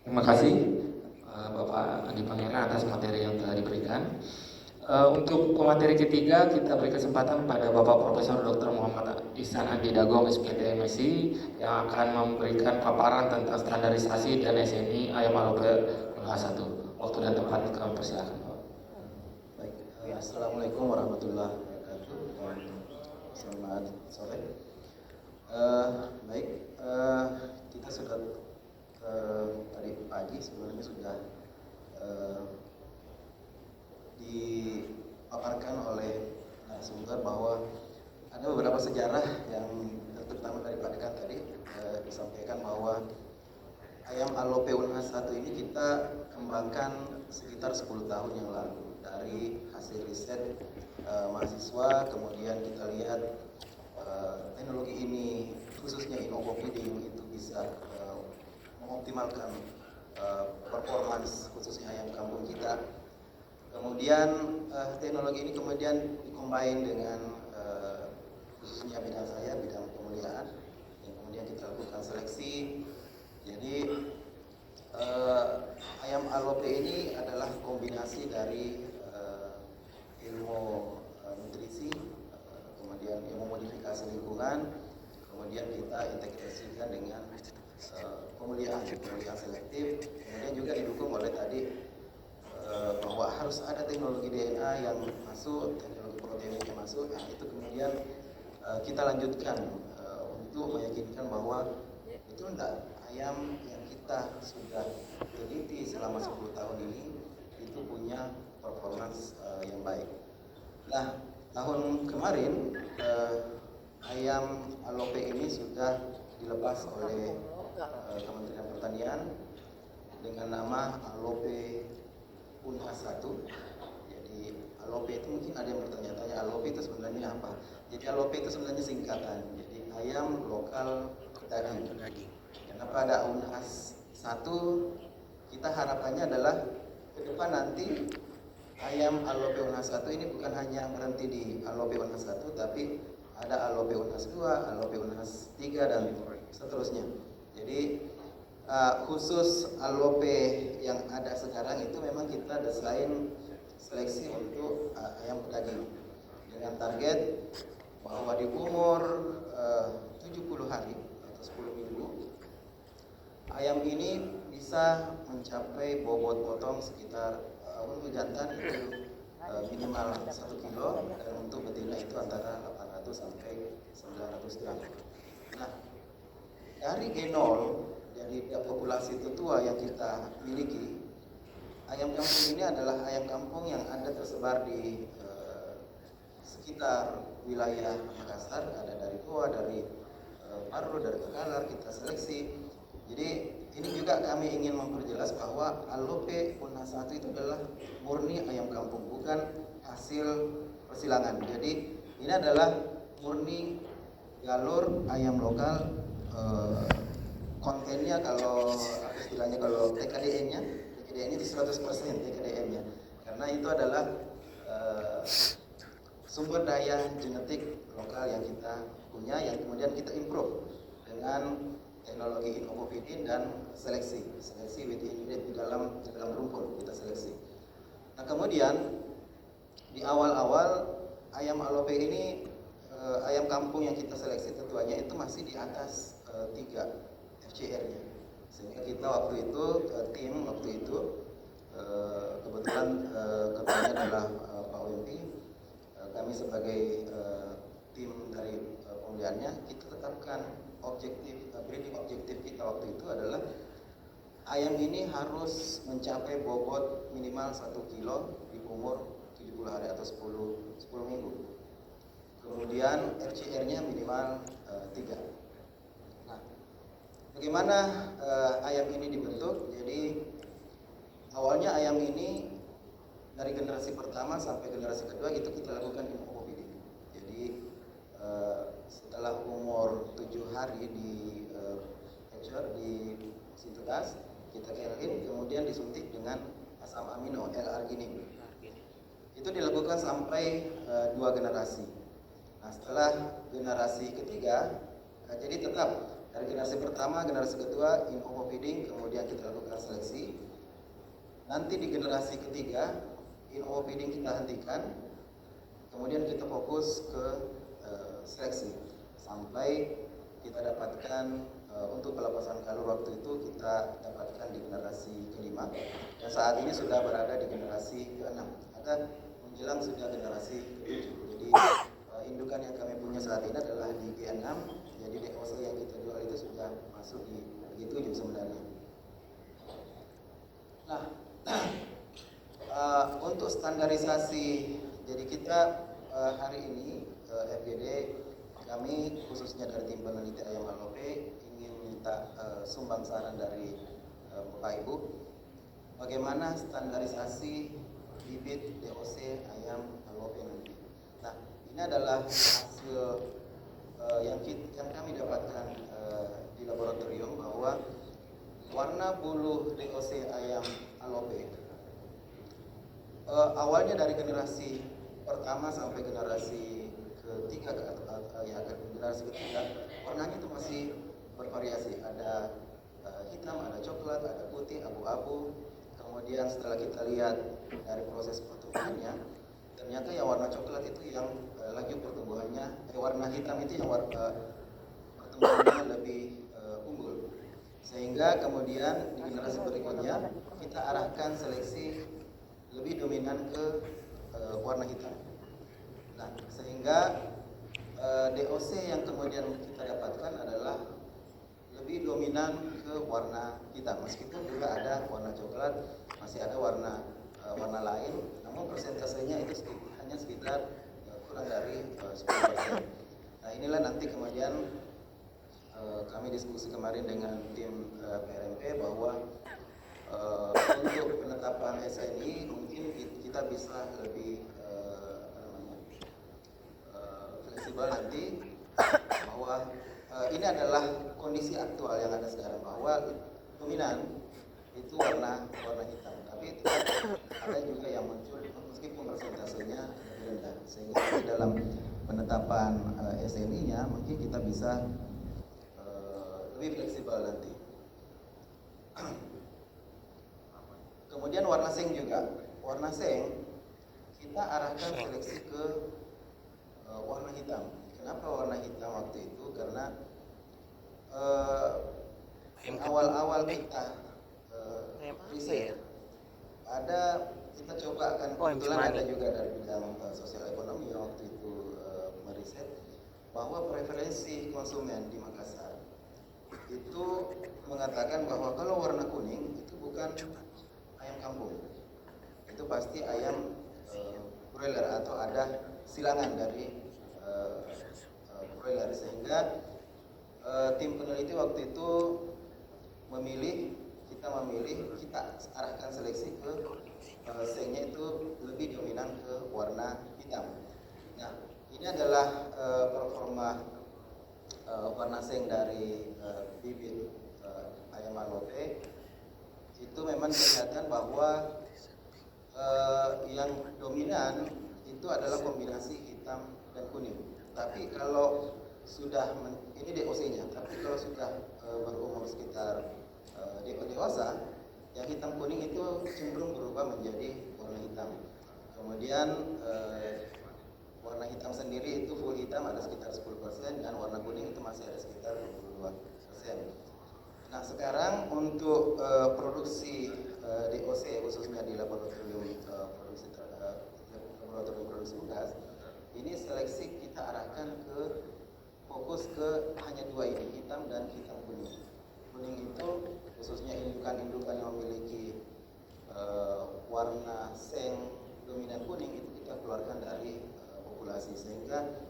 Terima kasih Bapak Andi Pangerang atas materi yang telah diberikan. Untuk pemateri ketiga kita beri kesempatan pada Bapak Profesor Dr. Muhammad Ihsan Andi Dagong SPT MSI yang akan memberikan paparan tentang standarisasi dan SNI ayam alope UNHAS 1. Waktu dan tempat kami persilakan. Baik, assalamualaikum warahmatullahi wabarakatuh. Selamat sore. Baik, kita sudah tadi pagi sebenarnya sudah dipaparkan oleh narasumber bahwa ada beberapa sejarah yang terutama dari Pak Dekan tadi disampaikan bahwa ayam alope UNHAS 1 ini kita kembangkan sekitar 10 tahun yang lalu dari hasil riset mahasiswa. Kemudian kita lihat teknologi ini khususnya inofeeding itu bisa mengoptimalkan performance khususnya ayam kampung kita. Kemudian teknologi ini kemudian dikombin dengan khususnya bidang saya, bidang pemuliaan, yang kemudian kita lakukan seleksi. Jadi ayam alope ini adalah kombinasi dari ilmu nutrisi, kemudian ilmu modifikasi lingkungan, kemudian kita integrasikan dengan pemuliaan selektif, kemudian juga didukung oleh tadi bahwa harus ada teknologi DNA yang masuk, teknologi proteinik yang masuk. Nah, itu kemudian kita lanjutkan untuk meyakinkan bahwa itu enggak, ayam yang kita sudah teliti selama 10 tahun ini itu punya performance yang baik. Nah, tahun kemarin ayam alope ini sudah dilepas oleh Kementerian Pertanian dengan nama alope UNHAS 1. Jadi alope itu mungkin ada yang bertanya-tanya, alope itu sebenarnya apa? Jadi alope itu sebenarnya singkatan. Jadi ayam lokal daging. Kenapa ada UNHAS 1? Kita harapannya adalah ke depan nanti ayam alope UNHAS 1 ini bukan hanya berhenti di alope UNHAS 1, tapi ada alope UNHAS 2, alope UNHAS 3 dan seterusnya. Jadi khusus alope yang ada sekarang itu memang kita desain seleksi untuk ayam pedaging dengan target bahwa di umur 70 hari atau 10 minggu ayam ini bisa mencapai bobot potong sekitar untuk jantan itu minimal 1 kilo dan untuk betina itu antara 800 sampai 900 gram. Nah, dari genol, dari populasi tetua yang kita miliki, ayam kampung ini adalah ayam kampung yang ada tersebar di sekitar wilayah Makassar. Ada dari Goa, dari Parro, dari Tekalar kita seleksi. Jadi ini juga kami ingin memperjelas bahwa alope UNHAS 1 itu adalah murni ayam kampung, bukan hasil persilangan. Jadi ini adalah murni galur ayam lokal. Kontennya kalau istilahnya kalau TKDN-nya itu 100% TKDN-nya, karena itu adalah sumber daya genetik lokal yang kita punya, yang kemudian kita improve dengan teknologi inofeeding dan seleksi with inbreed di dalam rumpun kita seleksi. Nah, kemudian di awal-awal ayam alope ini ayam kampung yang kita seleksi tetuanya itu masih di atas 3 FCR-nya, sehingga kita waktu itu tim waktu itu kebetulan ketuanya adalah Pak Wempi, kami sebagai tim dari pemuliaannya kita tetapkan breeding objektif kita waktu itu adalah ayam ini harus mencapai bobot minimal 1 kilo di umur 70 hari atau 10 minggu. Kemudian FCR-nya minimal 3. Bagaimana ayam ini dibentuk? Jadi awalnya ayam ini dari generasi pertama sampai generasi kedua itu kita lakukan inofeeding. Jadi setelah umur 7 hari di capture di situ gas, kita keringin, kemudian disuntik dengan asam amino L-arginin. Itu dilakukan sampai 2 generasi. Nah, setelah generasi ketiga, jadi tetap dari generasi pertama, generasi kedua in ovo feeding, kemudian kita lakukan seleksi. Nanti di generasi ketiga in ovo feeding kita hentikan, kemudian kita fokus ke seleksi sampai kita dapatkan untuk pelepasan kalur waktu itu kita dapatkan di generasi kelima dan saat ini sudah berada di generasi ke-6 dan menjelang sudah generasi ke-7. Jadi indukan yang kami punya saat ini adalah di G6, jadi DOC yang kita jual itu sudah masuk di G7 sebenarnya. Nah, untuk standarisasi, jadi kita hari ini FGD kami khususnya dari tim peneliti ayam alope ingin minta sumbang saran dari Bapak Ibu bagaimana standarisasi bibit DOC ayam alope nanti. Nah, ini adalah hasil yang kami dapatkan di laboratorium bahwa warna bulu DOC ayam alope awalnya dari generasi pertama sampai generasi ketiga generasi ketiga warnanya itu masih bervariasi, ada hitam, ada coklat, ada putih, abu-abu. Kemudian setelah kita lihat dari proses pertumbuhannya, ternyata yang warna coklat itu yang laju pertumbuhannya, warna hitam itu yang pertumbuhannya lebih unggul. Sehingga kemudian di generasi berikutnya kita arahkan seleksi lebih dominan ke warna hitam. Nah, sehingga DOC yang kemudian kita dapatkan adalah lebih dominan ke warna hitam, meskipun juga ada warna coklat, masih ada warna lain, namun persentasenya itu hanya sekitar kurang dari 10%. Nah, inilah nanti kemudian kami diskusi kemarin dengan tim PRMP bahwa untuk penetapan SNI mungkin kita bisa lebih fleksibel nanti bahwa ini adalah kondisi aktual yang ada sekarang bahwa dominan itu warna hitam, tapi ada juga yang muncul meskipun persentasenya lebih rendah, sehingga di dalam penetapan SNI-nya mungkin kita bisa lebih fleksibel nanti. Kemudian warna seng juga, warna seng kita arahkan seleksi ke warna hitam. Kenapa warna hitam waktu itu? Karena awal-awal kita riset kita coba akan kebetulan ada juga dari bidang sosial ekonomi yang waktu itu meriset bahwa preferensi konsumen di Makassar itu mengatakan bahwa kalau warna kuning itu bukan ayam kampung, itu pasti ayam broiler atau ada silangan dari broiler, sehingga tim peneliti waktu itu kita arahkan seleksi ke sengnya itu lebih dominan ke warna hitam. Nah, ini adalah performa warna seng dari bibit ayam alope. Itu memang kelihatan bahwa yang dominan itu adalah kombinasi hitam dan kuning. Tapi kalau sudah ini DOC-nya, tapi kalau sudah berumur sekitar dewasa, yang hitam kuning itu cenderung berubah menjadi warna hitam. Kemudian warna hitam sendiri itu full hitam ada sekitar 10%, dan warna kuning itu masih ada sekitar 22%. Nah, sekarang untuk produksi DOC khususnya di laboratorium produksi gas, ini seleksi kita arahkan ke fokus ke hanya 2 ini, hitam dan hitam kuning. Kuning itu khususnya indukan-indukan yang memiliki warna seng dominan kuning itu kita keluarkan dari populasi, sehingga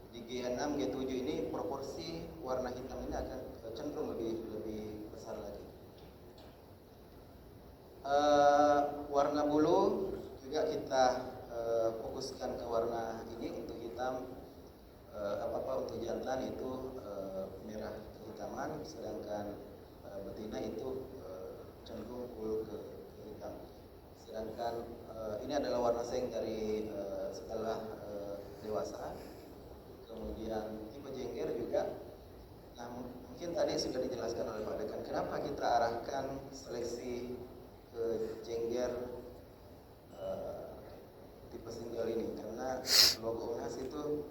di G6, G7 ini proporsi warna hitam ini akan cenderung lebih besar lagi. Warna bulu juga kita fokuskan ke warna ini. Untuk hitam untuk jantan itu merah kehitaman, sedangkan betina itu cenderung full ke hitam. Sedangkan ini adalah warna seng dari setelah dewasa. Kemudian tipe jengger juga. Nah, mungkin tadi sudah dijelaskan oleh Pak Dekan kenapa kita arahkan seleksi ke jengger tipe single ini, karena logo UNHAS itu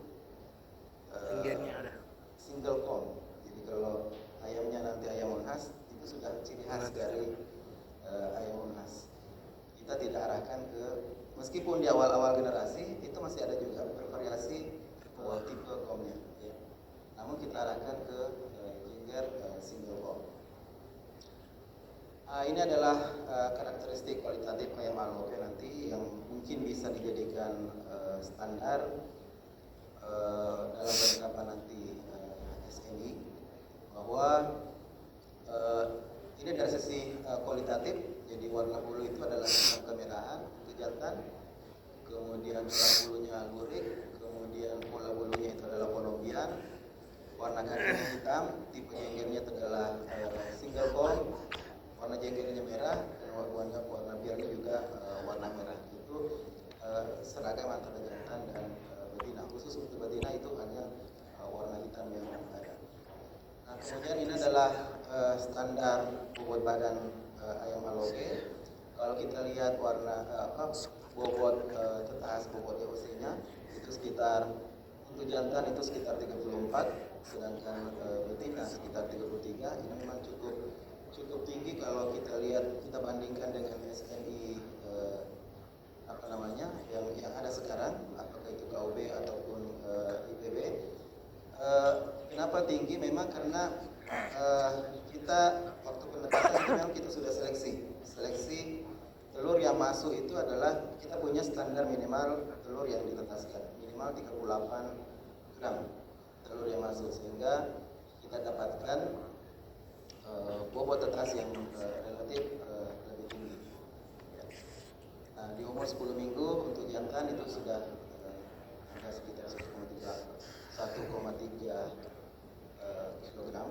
Jenggernya ada. single com. Jadi kalau ayamnya nanti ayam UNHAS itu sudah ciri khas dari ayam UNHAS. Kita tidak arahkan ke, meskipun di awal-awal generasi itu masih ada juga bervariasi tipe comnya, ya. Namun kita arahkan ke jengger single com. Ini adalah karakteristik kualitatif ayam alope nanti yang mungkin bisa dijadikan standar dalam penerapan nanti SNI, bahwa ini dari sisi kualitatif. Jadi warna bulu itu adalah kemerahan, kejantan, kemudian tulang bulunya lurik, kemudian pola bulunya itu adalah kolombian, warna kakinya hitam, tipe jenggernya itu adalah single com, warna jenggernya merah, dan warna biarnya juga warna merah. Itu seragam antara jantan dan betina. Khusus untuk betina itu hanya warna hitam yang ada. Nah, kemudian ini adalah standar bobot badan ayam alope. Kalau kita lihat warna bobot tetas, bobot DOC-nya itu sekitar, untuk jantan itu sekitar 34, sedangkan betina sekitar 33. Ini memang cukup tinggi kalau kita lihat, kita bandingkan dengan SNI yang ada sekarang, apakah itu KUB ataupun IPB. Kenapa tinggi? Memang karena kita waktu penetasan memang kita sudah seleksi telur yang masuk itu adalah kita punya standar minimal telur yang ditetaskan minimal 38 gram telur yang masuk, sehingga kita dapatkan bobot tetas yang relatif lebih tinggi. Nah, di umur 10 minggu untuk jantan itu sudah ada sekitar 1,3 kilogram,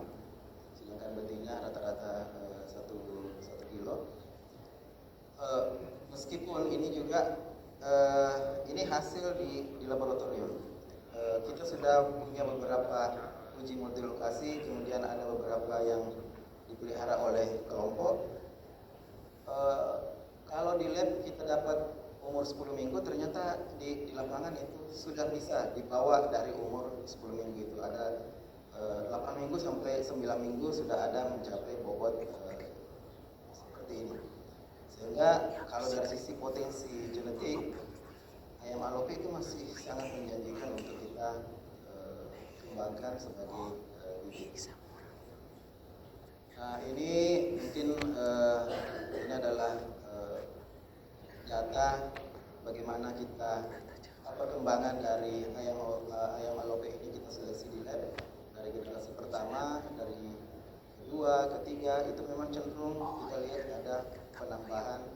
sedangkan betina rata-rata 1 kilo. Meskipun ini juga ini hasil di laboratorium, kita sudah punya beberapa uji multilokasi, kemudian ada beberapa yang dipelihara oleh kelompok. Kalau di lab kita dapat umur 10 minggu, ternyata di lapangan itu sudah bisa dibawa dari umur 10 minggu itu ada 8 minggu sampai 9 minggu sudah ada mencapai bobot seperti ini. Sehingga kalau dari sisi potensi genetik ayam alope itu masih sangat menjanjikan untuk kita kembangkan sebagai bibit. Nah, ini mungkin ini adalah data bagaimana kita perkembangan dari ayam alope ini kita seleksi di lab dari generasi pertama, dari kedua, ketiga itu memang cenderung kita lihat ada penambahan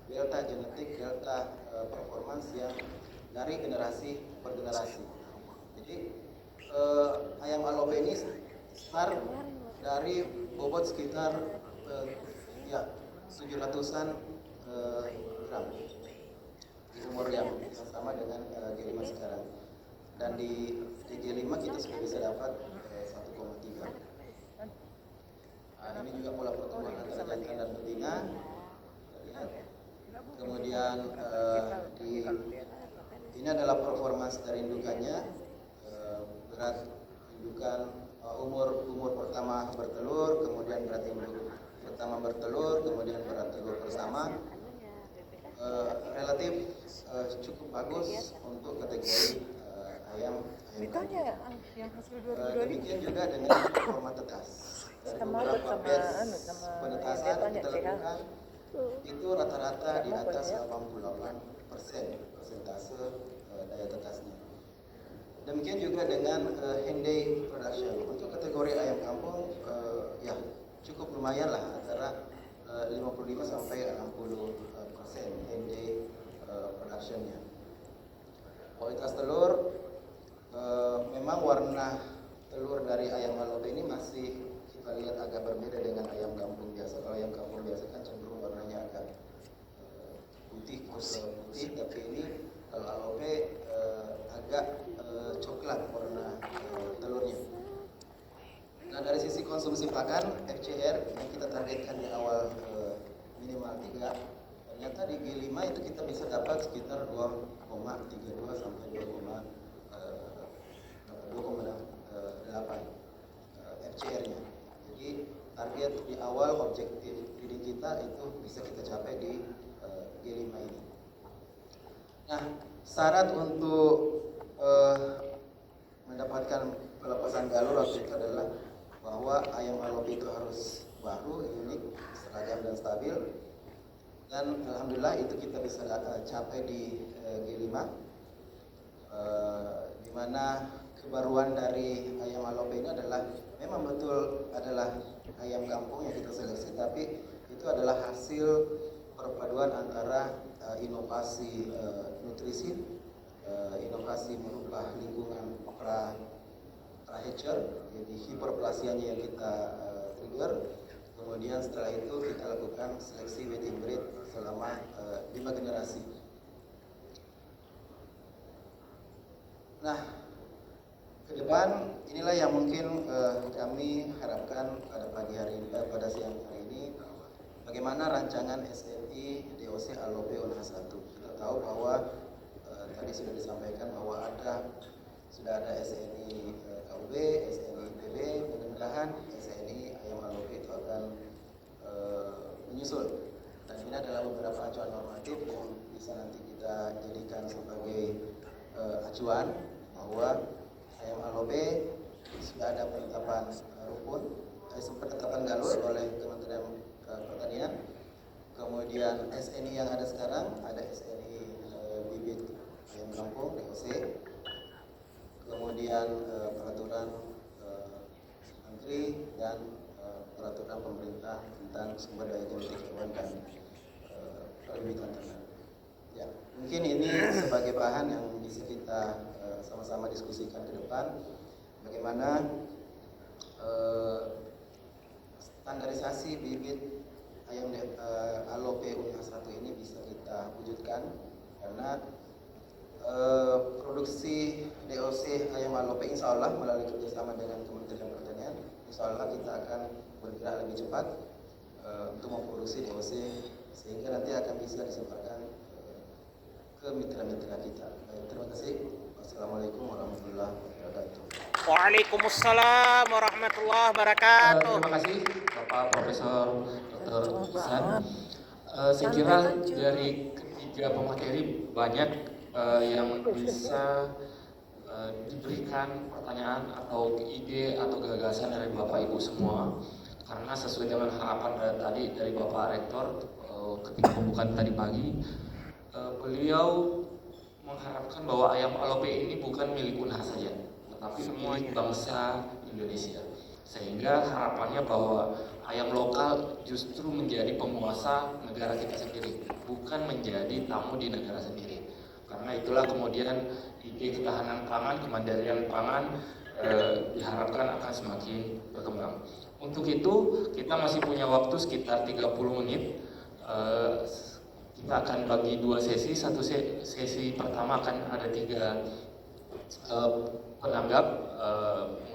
delta genetik, delta performance yang dari generasi per generasi. Jadi ayam alope ini start dari bobot sekitar 700-an gram di umur yang sama dengan G5 sekarang, dan di G5 kita sudah bisa dapat 1,3. Ini juga pola pertumbuhan antara jantan dan betina. Kemudian ini adalah performance dari indukannya, berat indukan, umur pertama bertelur, kemudian berat induk pertama bertelur, kemudian berat telur bersama. Relatif cukup bagus untuk kategori ayam. Ditanya yang hasil 2022 demikian juga dengan performa tetas. Dari beberapa batch penetasan kita lakukan itu rata-rata di atas 88% persentase daya tetasnya. Demikian juga dengan henday production. Untuk kategori ayam kampung ya cukup lumayan lah, antara 55 sampai 60% henday productionnya. Kualitas telur memang warna telur dari ayam alope ini masih kita lihat agak berbeda dengan ayam kampung biasa. Kalau ayam kampung biasa kan cenderung warnanya agak putih, putih, tapi ini kalau alope agak coklat warna telurnya. Nah, dari sisi konsumsi pakan FCR yang kita targetkan di awal minimal 3, ternyata di G5 itu kita bisa dapat sekitar 2,32 sampai 2,8 FCR-nya. Jadi target di awal objektif diri kita itu bisa kita capai di G5 ini. Nah, syarat untuk mendapatkan pelepasan galur waktu itu adalah bahwa ayam alope itu harus baru, unik, seragam dan stabil. Dan alhamdulillah itu kita bisa capai di G5, di mana kebaruan dari ayam alope ini adalah memang betul adalah ayam kampung yang kita seleksi, tapi itu adalah hasil perpaduan antara inovasi nutrisi, inovasi merubah lingkungan pra-hatcher, jadi hiperplasianya yang kita trigger. Kemudian setelah itu kita lakukan seleksi waiting breed selama 5 generasi. Nah, ke depan inilah yang mungkin kami harapkan pada pagi hari ini, pada siang hari ini, bagaimana rancangan SNI DOC Alope UNH1. Kita tahu bahwa tadi sudah disampaikan bahwa sudah ada SNI KUB, SNI IPB, mudah-mudahan SNI ayam alope itu akan menyusul. Dan ini adalah beberapa acuan normatif yang bisa nanti kita jadikan sebagai acuan bahwa ayam alope sudah ada penetapan rukun, penetapan galur oleh Kementerian Pertanian. Kemudian SNI yang ada sekarang ada SNI bibit ayam kampung DOC. Kemudian peraturan menteri dan peraturan pemerintah tentang sumber daya genetik hewan dan perlindungan ternak. Ya, mungkin ini sebagai bahan yang bisa kita sama-sama diskusikan ke depan, bagaimana standarisasi bibit ayam alope UNH1 ini bisa kita wujudkan, karena produksi DOC ayam alope insya Allah melalui kerjasama dengan Kementerian Pertanian, insya Allah kita akan bergerak lebih cepat untuk memproduksi DOC sehingga nanti akan bisa disebarkan ke mitra-mitra kita. Terima kasih. Wassalamualaikum warahmatullahi wabarakatuh. Waalaikumsalam warahmatullahi wabarakatuh. Terima kasih Bapak Profesor Dr. Ihsan. Saya kira dari ketiga pemateri banyak yang bisa diberikan pertanyaan atau ide atau gagasan dari Bapak Ibu semua, karena sesuai dengan harapan tadi dari Bapak Rektor ketika pembukaan tadi pagi, beliau mengharapkan bahwa ayam alope ini bukan milik UNHA saja, tetapi milik bangsa Indonesia, sehingga harapannya bahwa ayam lokal justru menjadi penguasa negara kita sendiri, bukan menjadi tamu di negara sendiri. Karena itulah kemudian ide ketahanan pangan, kemandirian pangan diharapkan akan semakin berkembang. Untuk itu kita masih punya waktu sekitar 30 menit. Kita akan bagi 2 sesi. Satu sesi pertama akan ada 3 penanggap.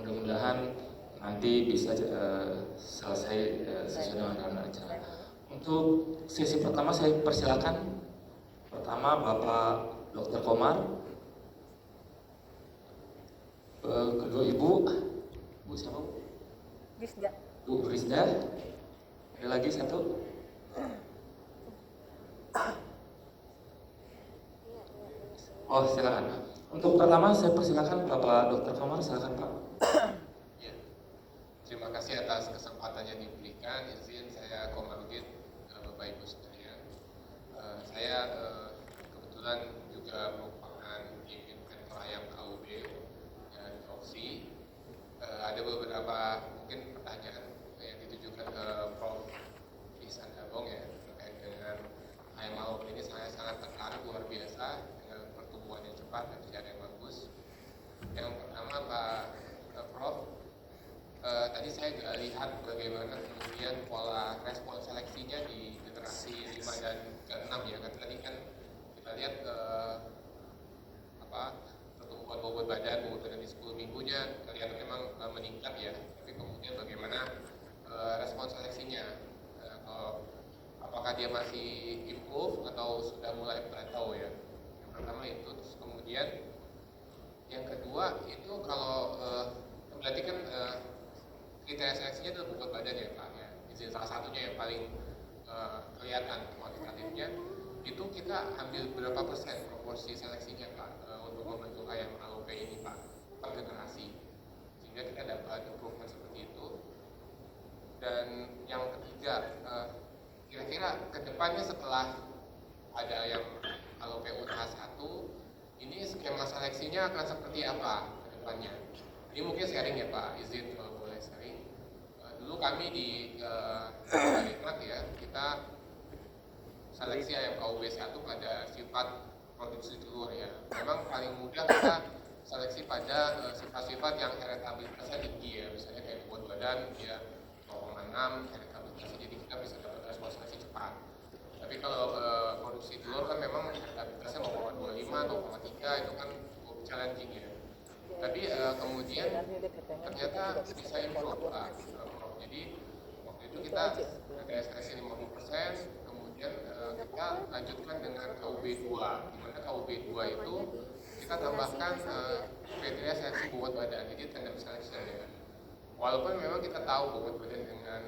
Mudah-mudahan nanti bisa selesai sesuai dengan acara. Untuk sesi pertama saya persilakan. Pertama Bapak Dr. Komar, kedua Ibu siapa? Rizda. Bu Rizda, ada lagi satu. Oh silakan. Untuk pertama saya persilakan Bapak Dr. Komar, silakan Pak. Ya, terima kasih atas kesempatan yang diberikan. Izin saya Komarudin, Bapak Ibu sekalian. Saya kebetulan juga merupakan tim inventor ayam KUB dan Foxy. Ada beberapa mungkin pertanyaan yang ditujukan ke Prof. Ihsan Dabong ya, terkait dengan ayam alope ini. Saya sangat tertarik luar biasa dengan pertumbuhan yang cepat dan secara yang bagus. Yang pertama Pak Prof, tadi saya juga lihat bagaimana kemudian pola respon seleksinya di generasi 5 dan ke-6 ya. Kan tadi kan kita lihat pertumbuhan bobot badan di 10 minggunya kelihatan memang meningkat ya. Tapi kemudian bagaimana respon seleksinya? Apakah dia masih improve atau sudah mulai plateau ya? Yang pertama itu, terus kemudian yang kedua itu kalau berarti kan kriteria seleksinya adalah bobot badan ya Pak ya. Jadi salah satunya yang paling kelihatan kuantitatifnya itu kita ambil berapa persen proporsi seleksinya Pak untuk membentuk ayam alope ini Pak per generasi, sehingga kita dapat improvement seperti itu. Dan yang ketiga, kira-kira kedepannya setelah ada ayam alope UTH1 ini skema seleksinya akan seperti apa kedepannya? Ini mungkin sharing ya Pak, izin kalau boleh sharing. Dulu kami di Balitmak ya, kita seleksi ayam KUB1 pada sifat produksi telur ya. Memang paling mudah kita seleksi pada sifat-sifat yang heritabilitasnya tinggi ya, misalnya kayak bobot badan ya 0,6 heritabilitasnya, jadi kita bisa dapat respon seleksi cepat. Tapi kalau produksi telur kan memang heritabilitasnya 0,25, 0,3 itu kan cukup challenging ya. Tapi kemudian ternyata bisa improve Pak. Jadi waktu itu kita ada seleksi 50%, kemudian kita lanjutkan dengan KUB2, di mana KUB2 itu kita tambahkan kriteria seleksi bobot badan, jadi tandem selection ya. Walaupun memang kita tahu bobot badan dengan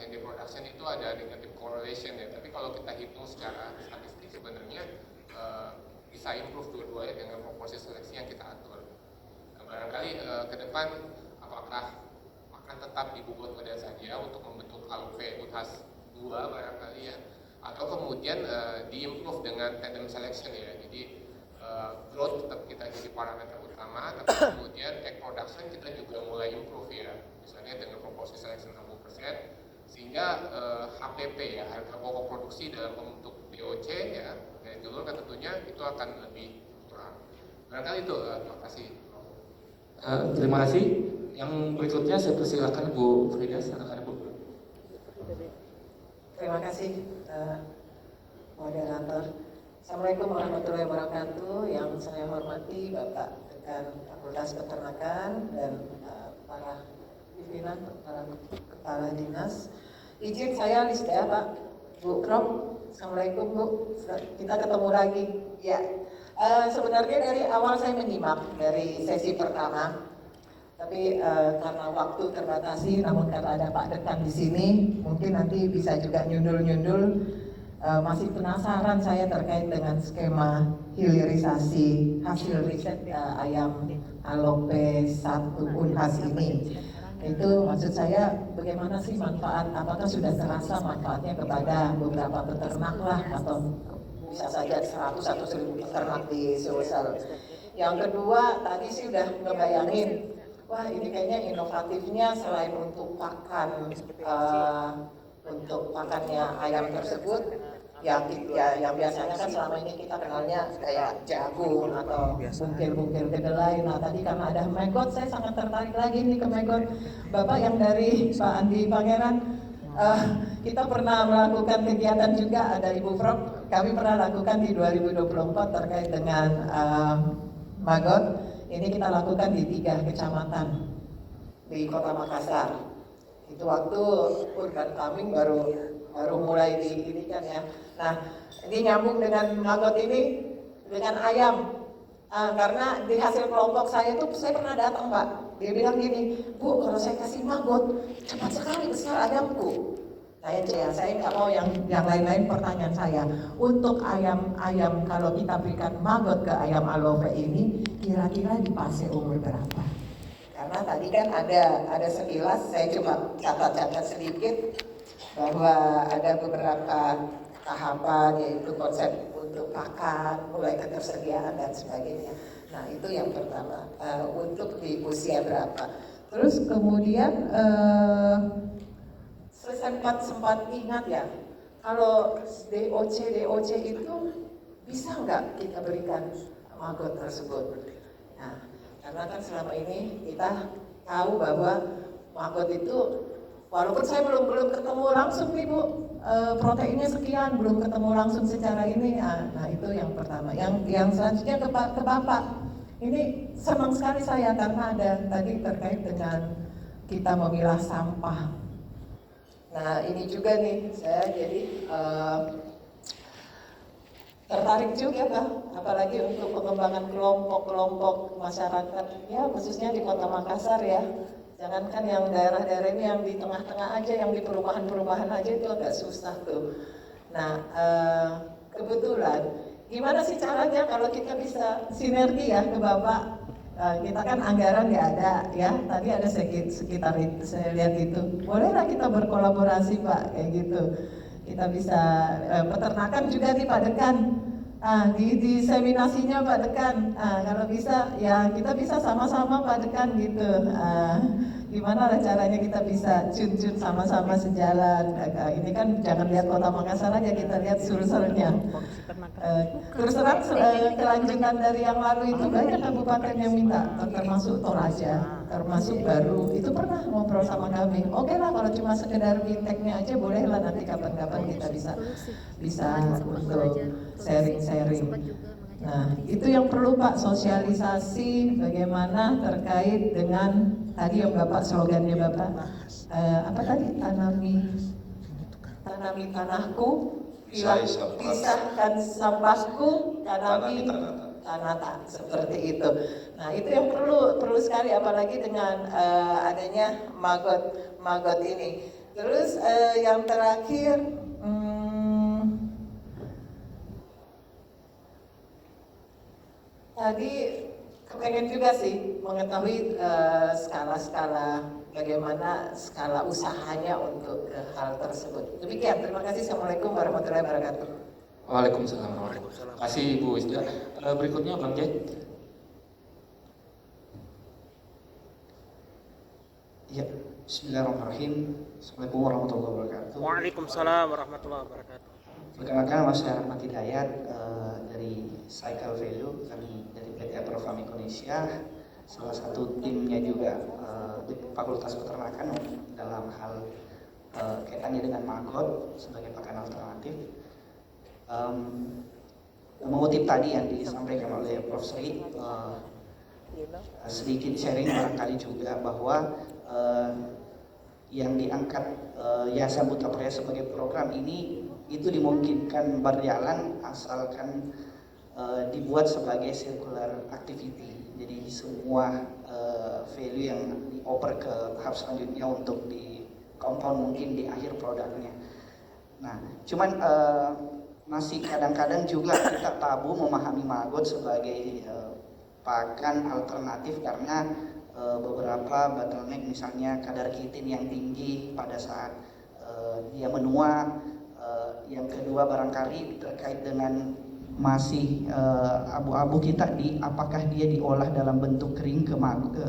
yang di production itu ada negative correlation ya, tapi kalau kita hitung secara statistik sebenarnya bisa improve dua-duanya dengan proporsi seleksi yang kita atur. Nah, barangkali ke depan apakah akan tetap di bobot badan saja untuk membentuk alope UTH 2 barangkali ya, atau kemudian diimprove dengan tandem selection ya. Jadi growth tetap kita jadi parameter utama, tapi kemudian egg production kita juga mulai improve ya, misalnya dengan proporsi selection 60%, sehingga HPP ya, harga pokok produksi dalam bentuk DOC ya dari telur kan tentunya itu akan lebih kurang. Barangkali itu, terima kasih. Terima kasih. Yang berikutnya saya persilakan Bu Frida, silakan Bu. Terima kasih moderator. Assalamualaikum warahmatullahi wabarakatuh. Yang saya hormati Bapak Dekan Fakultas Peternakan dan para pimpinan, para kepala dinas. Izin saya Lisda Pak, Bu Prof. Assalamualaikum Bu. Kita ketemu lagi. Ya. Sebenarnya dari awal saya menyimak dari sesi pertama, tapi karena waktu terbatasi, namun karena ada Pak Dekan di sini, mungkin nanti bisa juga nyundul-nyundul. Masih penasaran saya terkait dengan skema hilirisasi hasil riset ayam alope 1 Unhas ini. Itu maksud saya bagaimana sih manfaat, apakah sudah terasa manfaatnya kepada beberapa peternak lah, atau bisa saja 100 atau 1000 peternak di Sulsel. Yang kedua, tadi sih udah ngebayangin, wah ini kayaknya inovatifnya selain untuk pakan, untuk pakannya ayam tersebut, yang biasanya kan selama ini kita kenalnya kayak jagung atau bungkil-bungkil kedelai. Nah tadi karena ada megot, saya sangat tertarik lagi nih ke megot. Bapak yang dari Pak Andi Pangeran, kita pernah melakukan kegiatan juga, ada Ibu Prof, kami pernah lakukan di 2024 terkait dengan magot. Ini kita lakukan di 3 kecamatan di Kota Makassar. Itu waktu urban farming baru mulai ini kan ya. Nah, ini nyambung dengan magot ini dengan ayam. Karena di hasil kelompok saya itu saya pernah datang Pak. Dia bilang gini, Bu, kalau saya kasih magot cepat sekali besar ayamku. Saya nggak mau yang lain-lain. Pertanyaan saya, untuk ayam kalau kita berikan magot ke ayam alope ini, kira-kira di fase umur berapa? Karena tadi kan ada sekilas, saya coba catat-catat sedikit bahwa ada beberapa tahapan, yaitu konsep untuk pakan, mulai ketersediaan dan sebagainya. Nah itu yang pertama, untuk di usia berapa. Terus kemudian sempat ingat ya, kalau DOC itu bisa nggak kita berikan magot tersebut? Nah, karena kan selama ini kita tahu bahwa maggot itu walaupun saya belum ketemu langsung nih Bu, proteinnya sekian, belum ketemu langsung secara ini. Nah itu yang pertama. Yang selanjutnya ke Bapak. Ini senang sekali saya karena ada tadi terkait dengan kita memilah sampah. Nah ini juga nih saya jadi tertarik juga Pak, apalagi untuk pengembangan kelompok-kelompok masyarakat ya khususnya di Kota Makassar ya. Jangankan yang daerah-daerah ini yang di tengah-tengah aja, yang di perumahan-perumahan aja itu agak susah tuh. Nah kebetulan gimana sih caranya kalau kita bisa sinergi ya ke Bapak? Kita kan anggaran nggak ada ya, tadi ada sekitar itu saya lihat itu. Bolehlah kita berkolaborasi Pak kayak gitu. Kita bisa peternakan juga nih Pak Dekan. Diseminasinya Pak Dekan. Kalau bisa ya kita bisa sama-sama Pak Dekan gitu. Gimana lah caranya kita bisa cun-cun sama-sama sejalan. Ini kan jangan lihat Kota Makassar aja, kita lihat Sulselnya. Terus terang kelanjutan dari yang lalu itu banyak kabupaten yang minta, termasuk Toraja, termasuk Baru. Itu pernah ngobrol sama kami. Oke lah kalau cuma sekedar fintechnya aja bolehlah nanti kapan-kapan kita bisa untuk sharing-sharing. Nah, itu yang perlu Pak, sosialisasi bagaimana terkait dengan tadi yang Bapak slogannya Bapak apa tadi tanami tanahku, pisahkan sampahku, tanami tanah seperti itu. Nah, itu yang perlu sekali apalagi dengan adanya maggot ini. Terus yang terakhir tadi kepengen juga sih mengetahui skala-skala bagaimana skala usahanya untuk hal tersebut. Demikian, terima kasih. Assalamualaikum warahmatullahi wabarakatuh. Waalaikumsalam warahmatullahi wabarakatuh. Terima kasih Bu Wisda. Berikutnya Bang Jai. Ya, bismillahirrahmanirrahim. Assalamualaikum warahmatullahi wabarakatuh. Waalaikumsalam warahmatullahi wabarakatuh. Perkenalkan nama saya Rahmat Hidayat dari Cycle Value, kami dari PT Agrofarm Indonesia, salah satu timnya juga di Fakultas Peternakan dalam hal kaitannya dengan maggot sebagai pakan alternatif. Mengutip tadi yang disampaikan oleh Prof. Sri, sedikit sharing barangkali juga bahwa yang diangkat Yayasan Buta Pria sebagai program ini itu dimungkinkan berjalan asalkan dibuat sebagai circular activity. Jadi semua value yang dioper ke tahap selanjutnya untuk di compound mungkin di akhir produknya. Nah, cuman masih kadang-kadang juga kita tabu memahami maggot sebagai pakan alternatif karena beberapa bottleneck, misalnya kadar kitin yang tinggi pada saat dia menua. Yang kedua barangkali terkait dengan masih abu-abu kita di apakah dia diolah dalam bentuk kering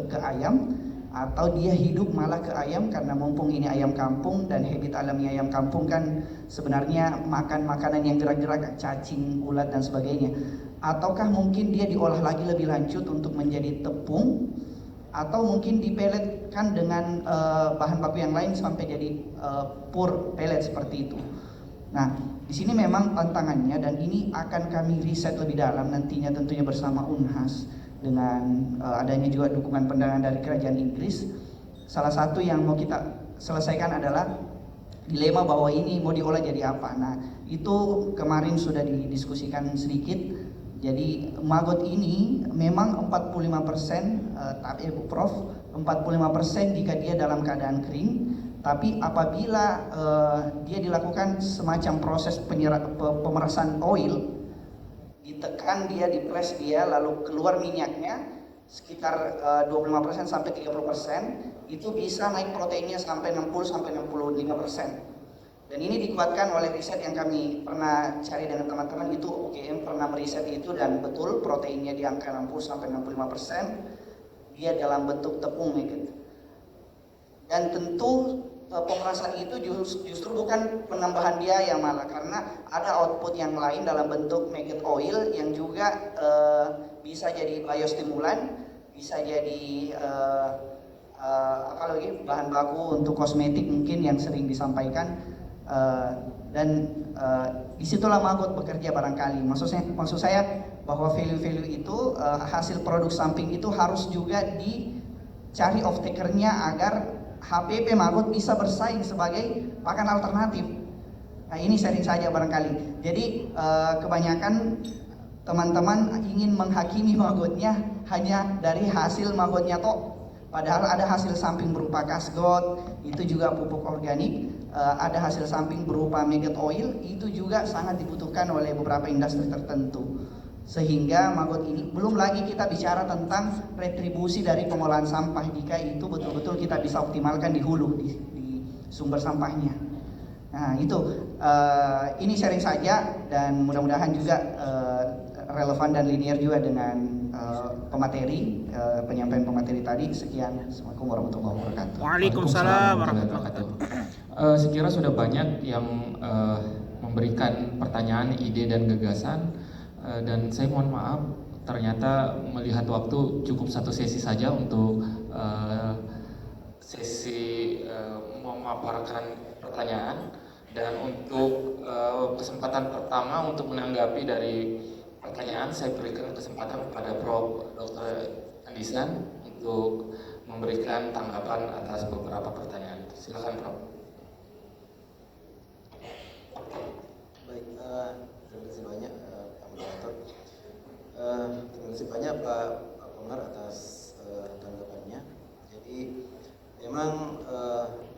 ke ayam atau dia hidup malah ke ayam, karena mumpung ini ayam kampung dan habit alami ayam kampung kan sebenarnya makan makanan yang gerak-gerak, cacing, ulat dan sebagainya. Ataukah mungkin dia diolah lagi lebih lanjut untuk menjadi tepung, atau mungkin dipeletkan dengan bahan baku yang lain sampai jadi pur pelet seperti itu. Nah, di sini memang tantangannya dan ini akan kami riset lebih dalam nantinya tentunya bersama Unhas dengan adanya juga dukungan pendanaan dari kerajaan Inggris. Salah satu yang mau kita selesaikan adalah dilema bahwa ini mau diolah jadi apa. Nah, itu kemarin sudah didiskusikan sedikit. Jadi maggot ini memang 45% tapi Prof 45% jika dia dalam keadaan kering. Tapi apabila dia dilakukan semacam proses pemerasan oil, ditekan dia, dipres dia, lalu keluar minyaknya sekitar 25% sampai 30%, itu bisa naik proteinnya sampai 60-65%. Dan ini dikuatkan oleh riset yang kami pernah cari dengan teman-teman, itu UGM pernah meriset itu dan betul proteinnya di angka 60-65%, dia dalam bentuk tepung gitu. Dan tentu pemerasan itu justru bukan penambahan biaya malah, karena ada output yang lain dalam bentuk maggot oil yang juga bisa jadi biostimulan, bisa jadi apalagi bahan baku untuk kosmetik mungkin yang sering disampaikan, dan disitulah Magot bekerja barangkali. Maksud saya bahwa value-value itu, hasil produk samping itu harus juga dicari off takernya agar HPP Magot bisa bersaing sebagai pakan alternatif. Nah ini sharing saja barangkali. Jadi kebanyakan teman-teman ingin menghakimi Magotnya hanya dari hasil Magotnya toh. Padahal ada hasil samping berupa kasgot, itu juga pupuk organik, ada hasil samping berupa maggot oil, itu juga sangat dibutuhkan oleh beberapa industri tertentu. Sehingga Magot ini, belum lagi kita bicara tentang retribusi dari pengolahan sampah jika itu betul-betul kita bisa optimalkan di hulu, di sumber sampahnya. Nah itu, ini sharing saja dan mudah-mudahan juga relevan dan linear juga dengan pemateri, penyampaian pemateri tadi. Sekian, Assalamualaikum warahmatullahi wabarakatuh. Waalaikumsalam warahmatullahi wabarakatuh. Saya kira sudah banyak yang memberikan pertanyaan, ide dan gagasan, dan saya mohon maaf ternyata melihat waktu cukup satu sesi saja untuk sesi memaparkan pertanyaan, dan untuk kesempatan pertama untuk menanggapi dari pertanyaan saya berikan kesempatan kepada Prof. Dr. Andisan untuk memberikan tanggapan atas beberapa pertanyaan. Silakan Prof. Baik, terima kasih banyak Pak Moderator. Terima kasih banyak Pak Komar atas tanggapannya. Jadi memang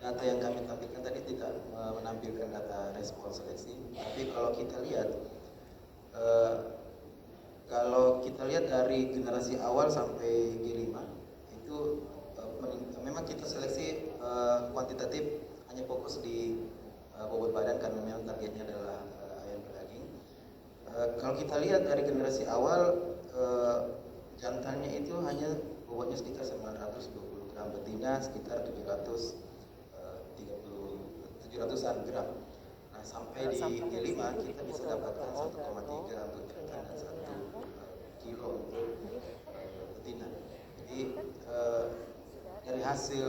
data yang kami tampilkan tadi tidak menampilkan data respon seleksi, tapi kalau kita lihat dari generasi awal sampai G5 itu memang kita seleksi kuantitatif hanya fokus di bobot badan karena memang targetnya adalah ayam pedaging. Kalau kita lihat dari generasi awal, jantannya itu hanya bobotnya sekitar 920 gram, betina sekitar 700-an gram. Nah sampai di G5 kita bisa dapatkan 1,3 untuk jantan dan 1 kilo untuk betina. Jadi dari hasil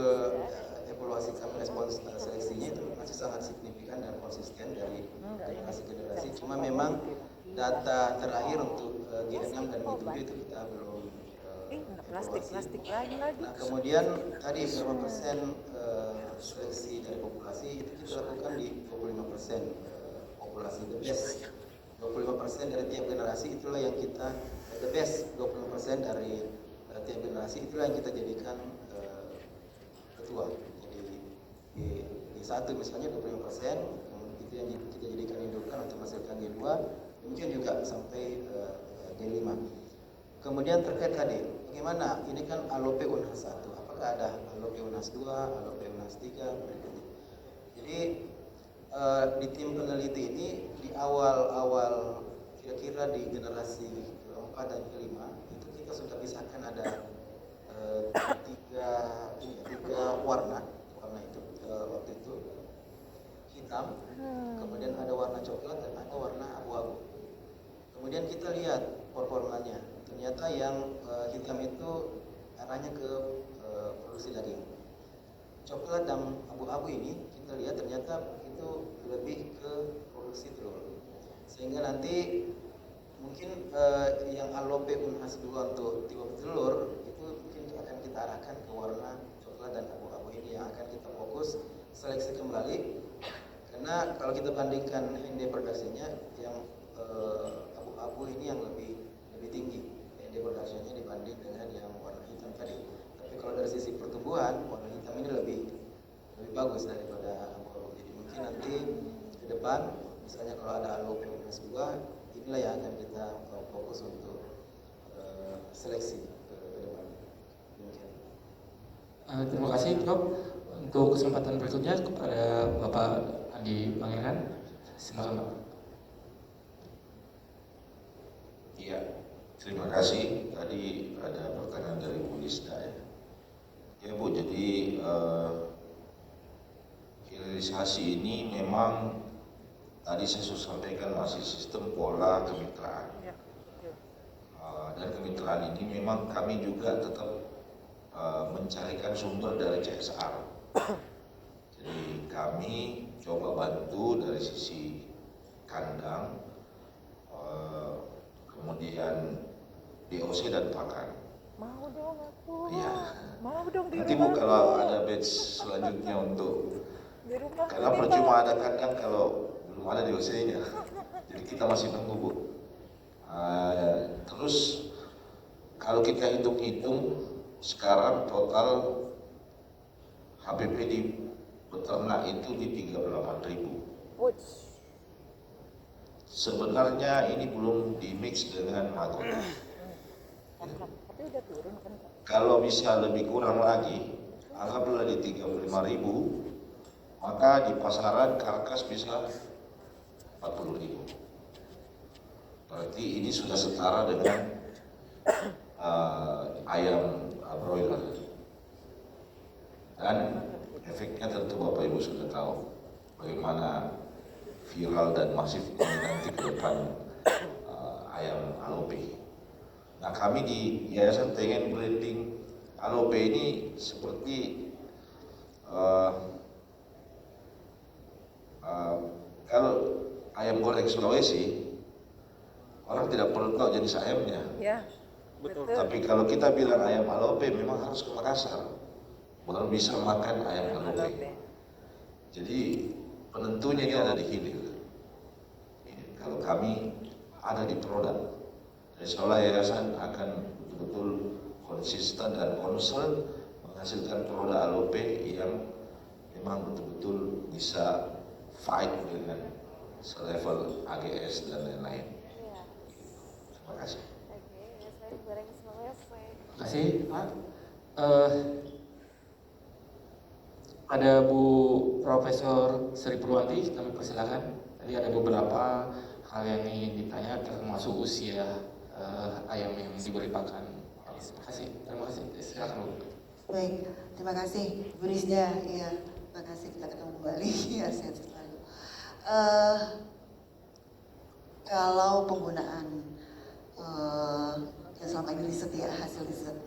evaluasi kami, respons seleksinya itu masih sangat signifikan dan konsisten dari generasi-generasi. Cuma memang data terakhir untuk G6 dan G7 itu kita belum plastik lagi. Nah kemudian tadi berapa persen seleksi dari populasi itu kita lakukan di 25% populasi the best. 25% dari tiap generasi itulah yang kita the best. 25% dari tiap generasi itulah yang kita jadikan ketua. Jadi di satu misalnya 25%, itu yang kita jadikan indukan untuk menghasilkan G2, mungkin juga sampai G5. Kemudian terkait tadi, bagaimana ini kan alope unhas 1, apakah ada alope unhas 2, alope unhas 3 berikutnya. Jadi di tim peneliti ini di awal kira-kira di generasi ke-4 dan ke-5 itu kita sudah pisahkan ada tiga warna itu waktu itu hitam, kemudian ada warna coklat dan ada warna abu-abu. Kemudian kita lihat performanya, ternyata yang hitam itu arahnya ke produksi daging. Coklat dan abu-abu ini kita lihat ternyata itu lebih ke produksi telur. Sehingga nanti mungkin yang alope unhas 2 untuk tipe telur itu mungkin akan kita arahkan ke warna coklat dan abu-abu ini yang akan kita fokus seleksi kembali. Karena kalau kita bandingkan ND produksinya yang abu-abu ini yang lebih tinggi ND produksinya dibanding dengan yang warna hitam tadi. Tapi kalau dari sisi pertumbuhan warna hitam ini lebih bagus daripada abu-abu. Jadi mungkin nanti ke depan misalnya kalau ada alope unhas 2, inilah yang akan kita fokus untuk seleksi ke depan. Terima kasih Prof. Untuk kesempatan berikutnya kepada Bapak Andi Pangeran, silakan Pak. Iya, terima kasih. Tadi ada pertanyaan dari Bu Lisda ya. Ya Bu, jadi hilirisasi ini memang tadi saya sudah sampaikan masih sistem pola kemitraan. Dan kemitraan ini memang kami juga tetap mencarikan sumber dari CSR. Jadi kami coba bantu dari sisi kandang, kemudian DOC dan pakan. Mau dong aku. Iya. Mau dong di Nanti Bu rumah. kalau ada batch selanjutnya untuk, Di rumah. karena percuma ada kandang kalau belum ada DOC-nya. Jadi kita masih nunggu Bu. Terus kalau kita hitung-hitung sekarang total HPP di peternak itu di 38.000. Wuts. Sebenarnya ini belum di mix dengan mahkota. Tapi udah turun kan? Kalau bisa lebih kurang lagi, alhamdulillah di 35.000, maka di pasaran karkas bisa 40.000. Berarti ini sudah setara dengan ayam broiler. Dan efeknya tentu Bapak Ibu sudah tahu bagaimana viral dan masif ini nanti ke depan ayam alope. Nah kami di Yayasan pengen branding alope ini seperti kalau ayam goreng Sulawesi, orang tidak perlu tahu jenis ayamnya. Ya. Betul. Tapi kalau kita bilang ayam alope memang harus ke Makassar, baru bisa makan ayam alope. Jadi penentunya ini ada di hilir. Kalau kami ada di produk, insyaallah yayasan akan betul-betul konsisten dan concern menghasilkan produk alope yang memang betul-betul bisa fight dengan selevel AGS dan lain-lain. Terima kasih. Terima kasih Pak. Ada Bu Profesor Sri Purwanti, kami persilakan. Tadi ada beberapa hal yang ingin ditanya termasuk usia ayam yang diberi pakan. Terima kasih. Silakan Bu. Baik, terima kasih Bu Rizda. Ya, terima kasih kita ketemu kembali. Ya, sehat selalu. Kalau penggunaan yang selama ini riset ya, hasil riset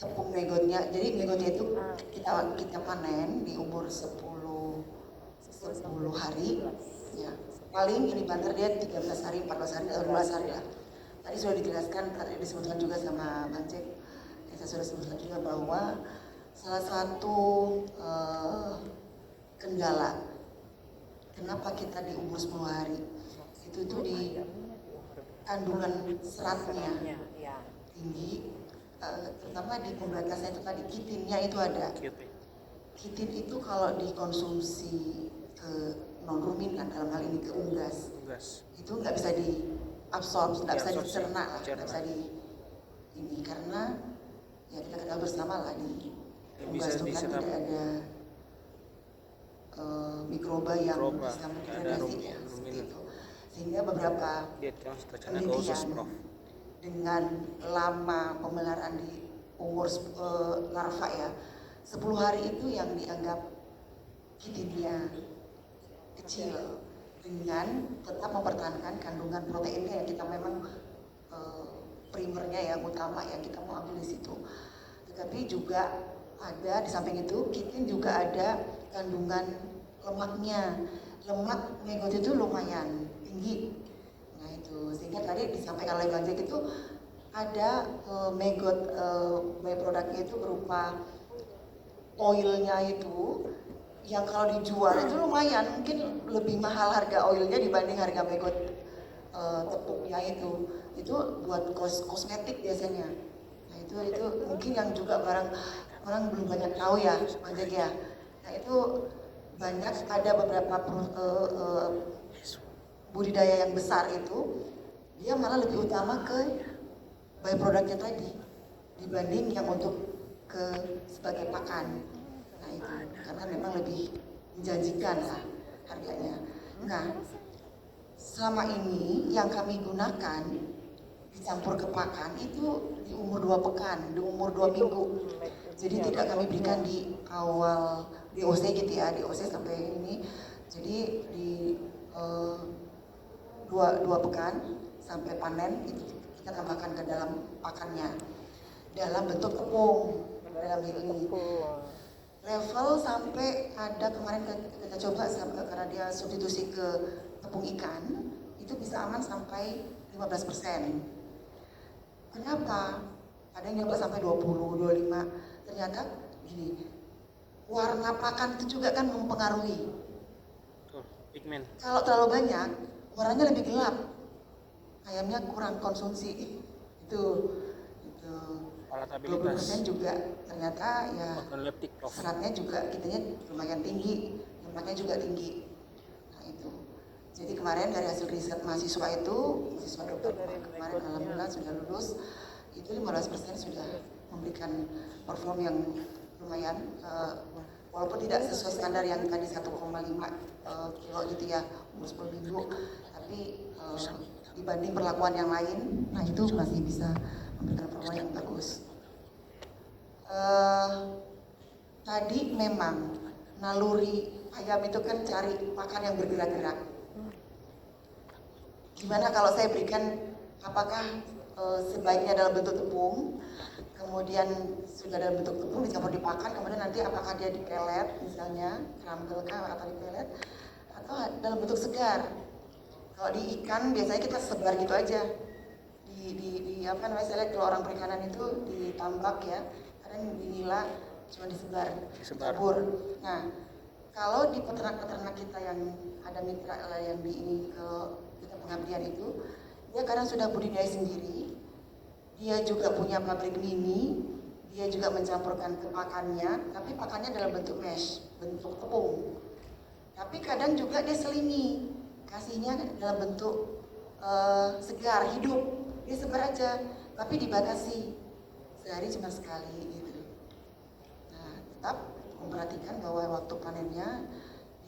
tepung megotnya, jadi megotnya itu kita panen di umur 10 hari ya. Paling ini banter dia 13 hari, 14 hari, atau 12 hari lah. Tadi sudah dijelaskan, tadi disebutkan juga sama Bang Cek, saya sudah sebutkan juga bahwa salah satu kendala kenapa kita di umur 10 hari itu tuh di kandungan seratnya tinggi, terutama di pembatasnya itu tadi kitinnya itu ada. Kitin itu kalau dikonsumsi ke non ruminan, dalam hal ini ke unggas, itu nggak bisa diabsorb, nggak bisa dicerna, nggak bisa ini karena ya kita ketahui bersama lah di unggas itu kan tidak ada mikroba yang bisa mendegradasi ya, seperti itu. Sehingga beberapa penelitian dengan lama pemeliharaan di umur larva ya, 10 hari itu yang dianggap kitinnya kecil dengan tetap mempertahankan kandungan proteinnya yang kita memang primernya yang utama yang kita mau ambil di situ. Tetapi juga ada di samping itu kitin juga ada kandungan lemaknya. Lemak megot itu lumayan tinggi. Nah itu sehingga tadi disampaikan oleh Bang Jack itu ada megot byproductnya itu berupa oilnya itu yang kalau dijual itu lumayan, mungkin lebih mahal harga oilnya dibanding harga megot tepungnya itu buat kosmetik biasanya. Nah itu mungkin yang juga orang belum banyak tahu ya Bang Jack ya. Nah itu banyak ada beberapa budidaya yang besar itu dia malah lebih utama ke byproductnya tadi dibanding yang untuk sebagai pakan. Nah itu karena memang lebih menjanjikan lah harganya. Nah selama ini yang kami gunakan dicampur ke pakan itu di umur 2 pekan, di umur 2 minggu. Jadi tidak kami berikan di awal DOC gitu ya, DOC sampai ini. Jadi di 2 pekan sampai panen itu kita tambahkan ke dalam pakannya. dalam bentuk tepung dalam hal ini. Level sampai ada kemarin kita coba karena dia substitusi ke tepung ikan, itu bisa aman sampai 15%. Kenapa? Ada yang nyoba sampai 20, 25. Ternyata gini, warna pakan itu juga kan mempengaruhi. Pigmen. Kalau terlalu banyak, warnanya lebih gelap. Ayamnya kurang konsumsi. Itu. 20% juga ternyata ya seratnya juga kitanya lumayan tinggi, lemaknya juga tinggi. Nah itu. Jadi kemarin dari hasil riset mahasiswa dokter kemarin alhamdulillah sudah lulus, itu 15% sudah memberikan perform yang lumayan, walaupun tidak sesuai standar yang tadi 1,5 kilo gitu ya, umur 10 minggu, tapi dibanding perlakuan yang lain, nah itu masih bisa memberikan performa yang bagus. Tadi memang naluri ayam itu kan cari pakan yang bergerak-gerak. Gimana kalau saya berikan, apakah sebaiknya dalam bentuk tepung, kemudian sudah dalam bentuk tepung dicampur di pakan, kemudian nanti apakah dia dipelet misalnya, crumble atau dipelet, atau dalam bentuk segar. Kalau di ikan biasanya kita sebar gitu aja. Di apa namanya, saya lihat kalau orang perikanan itu ditambak ya, kadang dinila cuma disebar, ditabur. Nah, kalau di peternak-peternak kita yang ada mitra yang di ini ke kita pengabdian itu, dia kadang sudah budidaya sendiri, dia juga punya pabrik mini, dia juga mencampurkan ke pakannya, tapi pakannya dalam bentuk mesh, bentuk tepung. Tapi kadang juga dia selimi, kasihnya dalam bentuk segar, hidup. Dia sebar aja, tapi dibatasi sehari cuma sekali gitu. Nah, tetap memperhatikan bahwa waktu panennya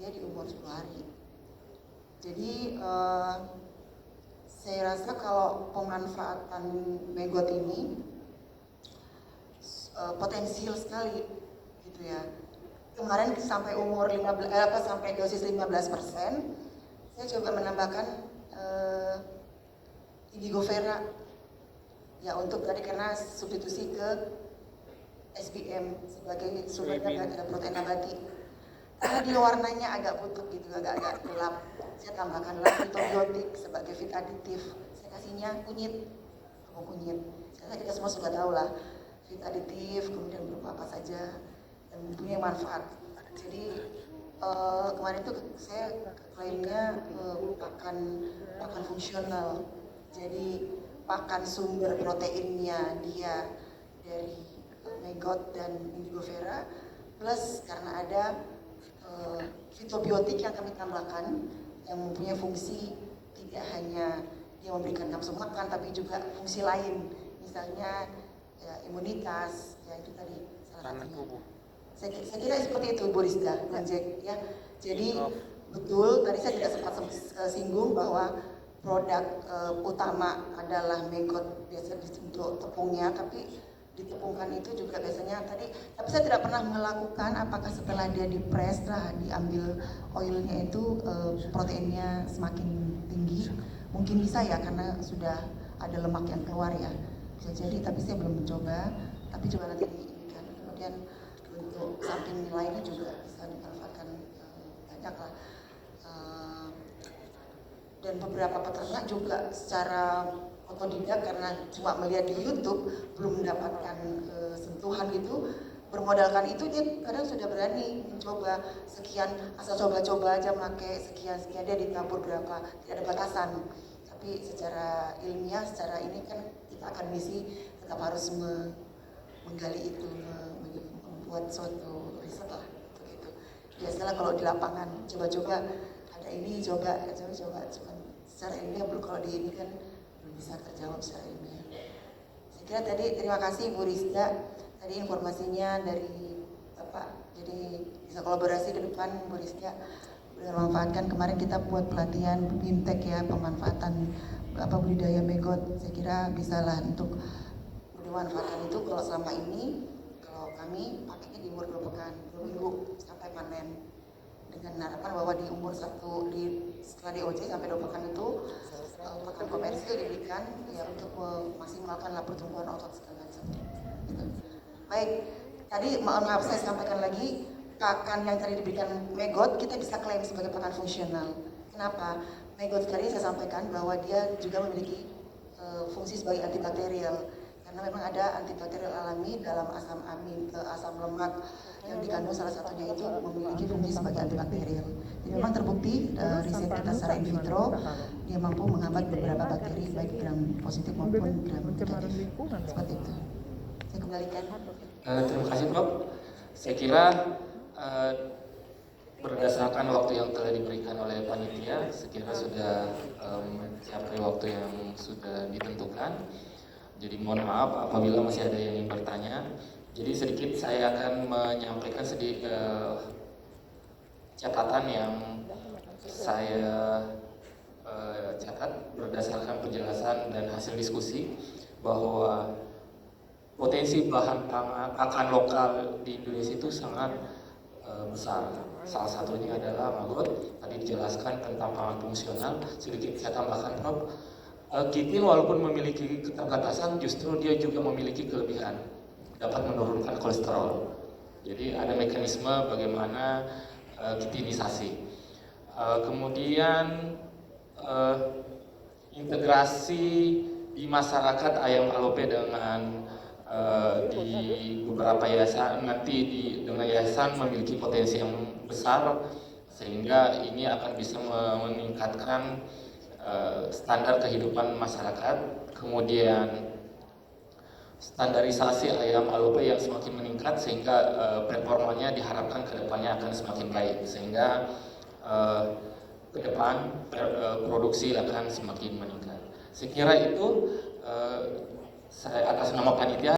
dia di umur 10 hari. Jadi saya rasa kalau pemanfaatan megot ini potensial sekali gitu ya. Kemarin sampai umur 15 sampai dosis 15%, saya coba menambahkan indigo vera ya untuk tadi karena substitusi ke SBM sebagai sumbernya protein nabati. Karena dia warnanya agak putih gitu, agak gelap. Saya tambahkan lagi fitobiotik sebagai fit aditif. Saya kasihnya kunyit, tepung kunyit. Saya kita semua sudah tahu lah fit aditif, kemudian berupa apa saja dan mempunyai manfaat. Jadi kemarin itu saya klaimnya pakan fungsional. Jadi pakan sumber proteinnya dia dari megot dan indigo vera, plus karena ada fitobiotik yang kami tambahkan yang mempunyai fungsi tidak hanya dia memberikan nafsu makan tapi juga fungsi lain, misalnya ya, imunitas, ya itu tadi salah satunya. Saya kira seperti itu Bu Rizda dan Jack ya. Jadi betul tadi saya tidak sempat singgung bahwa produk utama adalah megot biasa untuk tepungnya, tapi ditepungkan itu juga biasanya tapi saya tidak pernah melakukan apakah setelah dia dipres diambil oilnya itu proteinnya semakin tinggi. Mungkin bisa ya karena sudah ada lemak yang keluar ya, bisa jadi, tapi saya belum mencoba, tapi coba nanti diinginkan. Kemudian untuk samping lainnya juga bisa dimanfaatkan banyak lah. Dan beberapa peternak juga secara otodidak karena cuma melihat di YouTube belum mendapatkan sentuhan gitu, bermodalkan itu dia kadang sudah berani mencoba sekian, asal coba-coba aja pakai sekian dia ditabur berapa, tidak ada batasan. Tapi secara ilmiah, secara ini kan kita akademisi tetap harus menggali itu, membuat suatu riset lah begitu. Biasalah kalau di lapangan coba-coba ada ini coba cuman secara ilmiah belum, kalau di ini kan belum bisa terjawab secara ilmiah. Saya kira tadi terima kasih Bu Rizda tadi informasinya dari Bapak, jadi bisa kolaborasi ke depan Bu Rizda memanfaatkan. Kemarin kita buat pelatihan BIMTEK ya, pemanfaatan budidaya megot. Saya kira bisalah untuk dimanfaatkan itu. Kalau selama ini kalau kami pakainya di umur 2 pekan, 2 minggu sampai panen, dengan harapan bahwa di umur setelah DOC sampai 2 pekan itu pakan komersil diberikan ya untuk memaksimalkan pertumbuhan otot segala macam. Gitu. Baik, tadi mohon maaf saya sampaikan lagi, pakan yang tadi diberikan Megot kita bisa klaim sebagai pakan fungsional. Kenapa? Megot tadi saya sampaikan bahwa dia juga memiliki fungsi sebagai antibakterial, karena memang ada antibakterial alami dalam asam amin, asam lemak yang dikandung, salah satunya itu memiliki fungsi sebagai antibakterial. Jadi memang terbukti riset kita secara in vitro dia mampu menghambat beberapa bakteri baik gram positif maupun gram negatif. Seperti itu. Saya kembalikan. Terima kasih Prof. Saya kira berdasarkan waktu yang telah diberikan oleh panitia, sekira sudah mencapai waktu yang sudah ditentukan. Jadi mohon maaf apabila masih ada yang ingin bertanya. Jadi sedikit saya akan menyampaikan sedikit catatan yang saya catat berdasarkan penjelasan dan hasil diskusi bahwa potensi bahan pakan lokal di Indonesia itu sangat besar. Salah satunya adalah maggot. Tadi dijelaskan tentang pangan fungsional. Sedikit saya tambahkan, Prof. Kitin walaupun memiliki keterbatasan, justru dia juga memiliki kelebihan, dapat menurunkan kolesterol. Jadi ada mekanisme bagaimana kitinisasi. Kemudian integrasi di masyarakat ayam alope dengan di beberapa yayasan dengan yayasan memiliki potensi yang besar, sehingga ini akan bisa meningkatkan standar kehidupan masyarakat. Kemudian standarisasi ayam alope yang semakin meningkat, sehingga performanya diharapkan ke depannya akan semakin baik, sehingga ke depan produksi akan semakin meningkat. Sekira itu saya atas nama panitia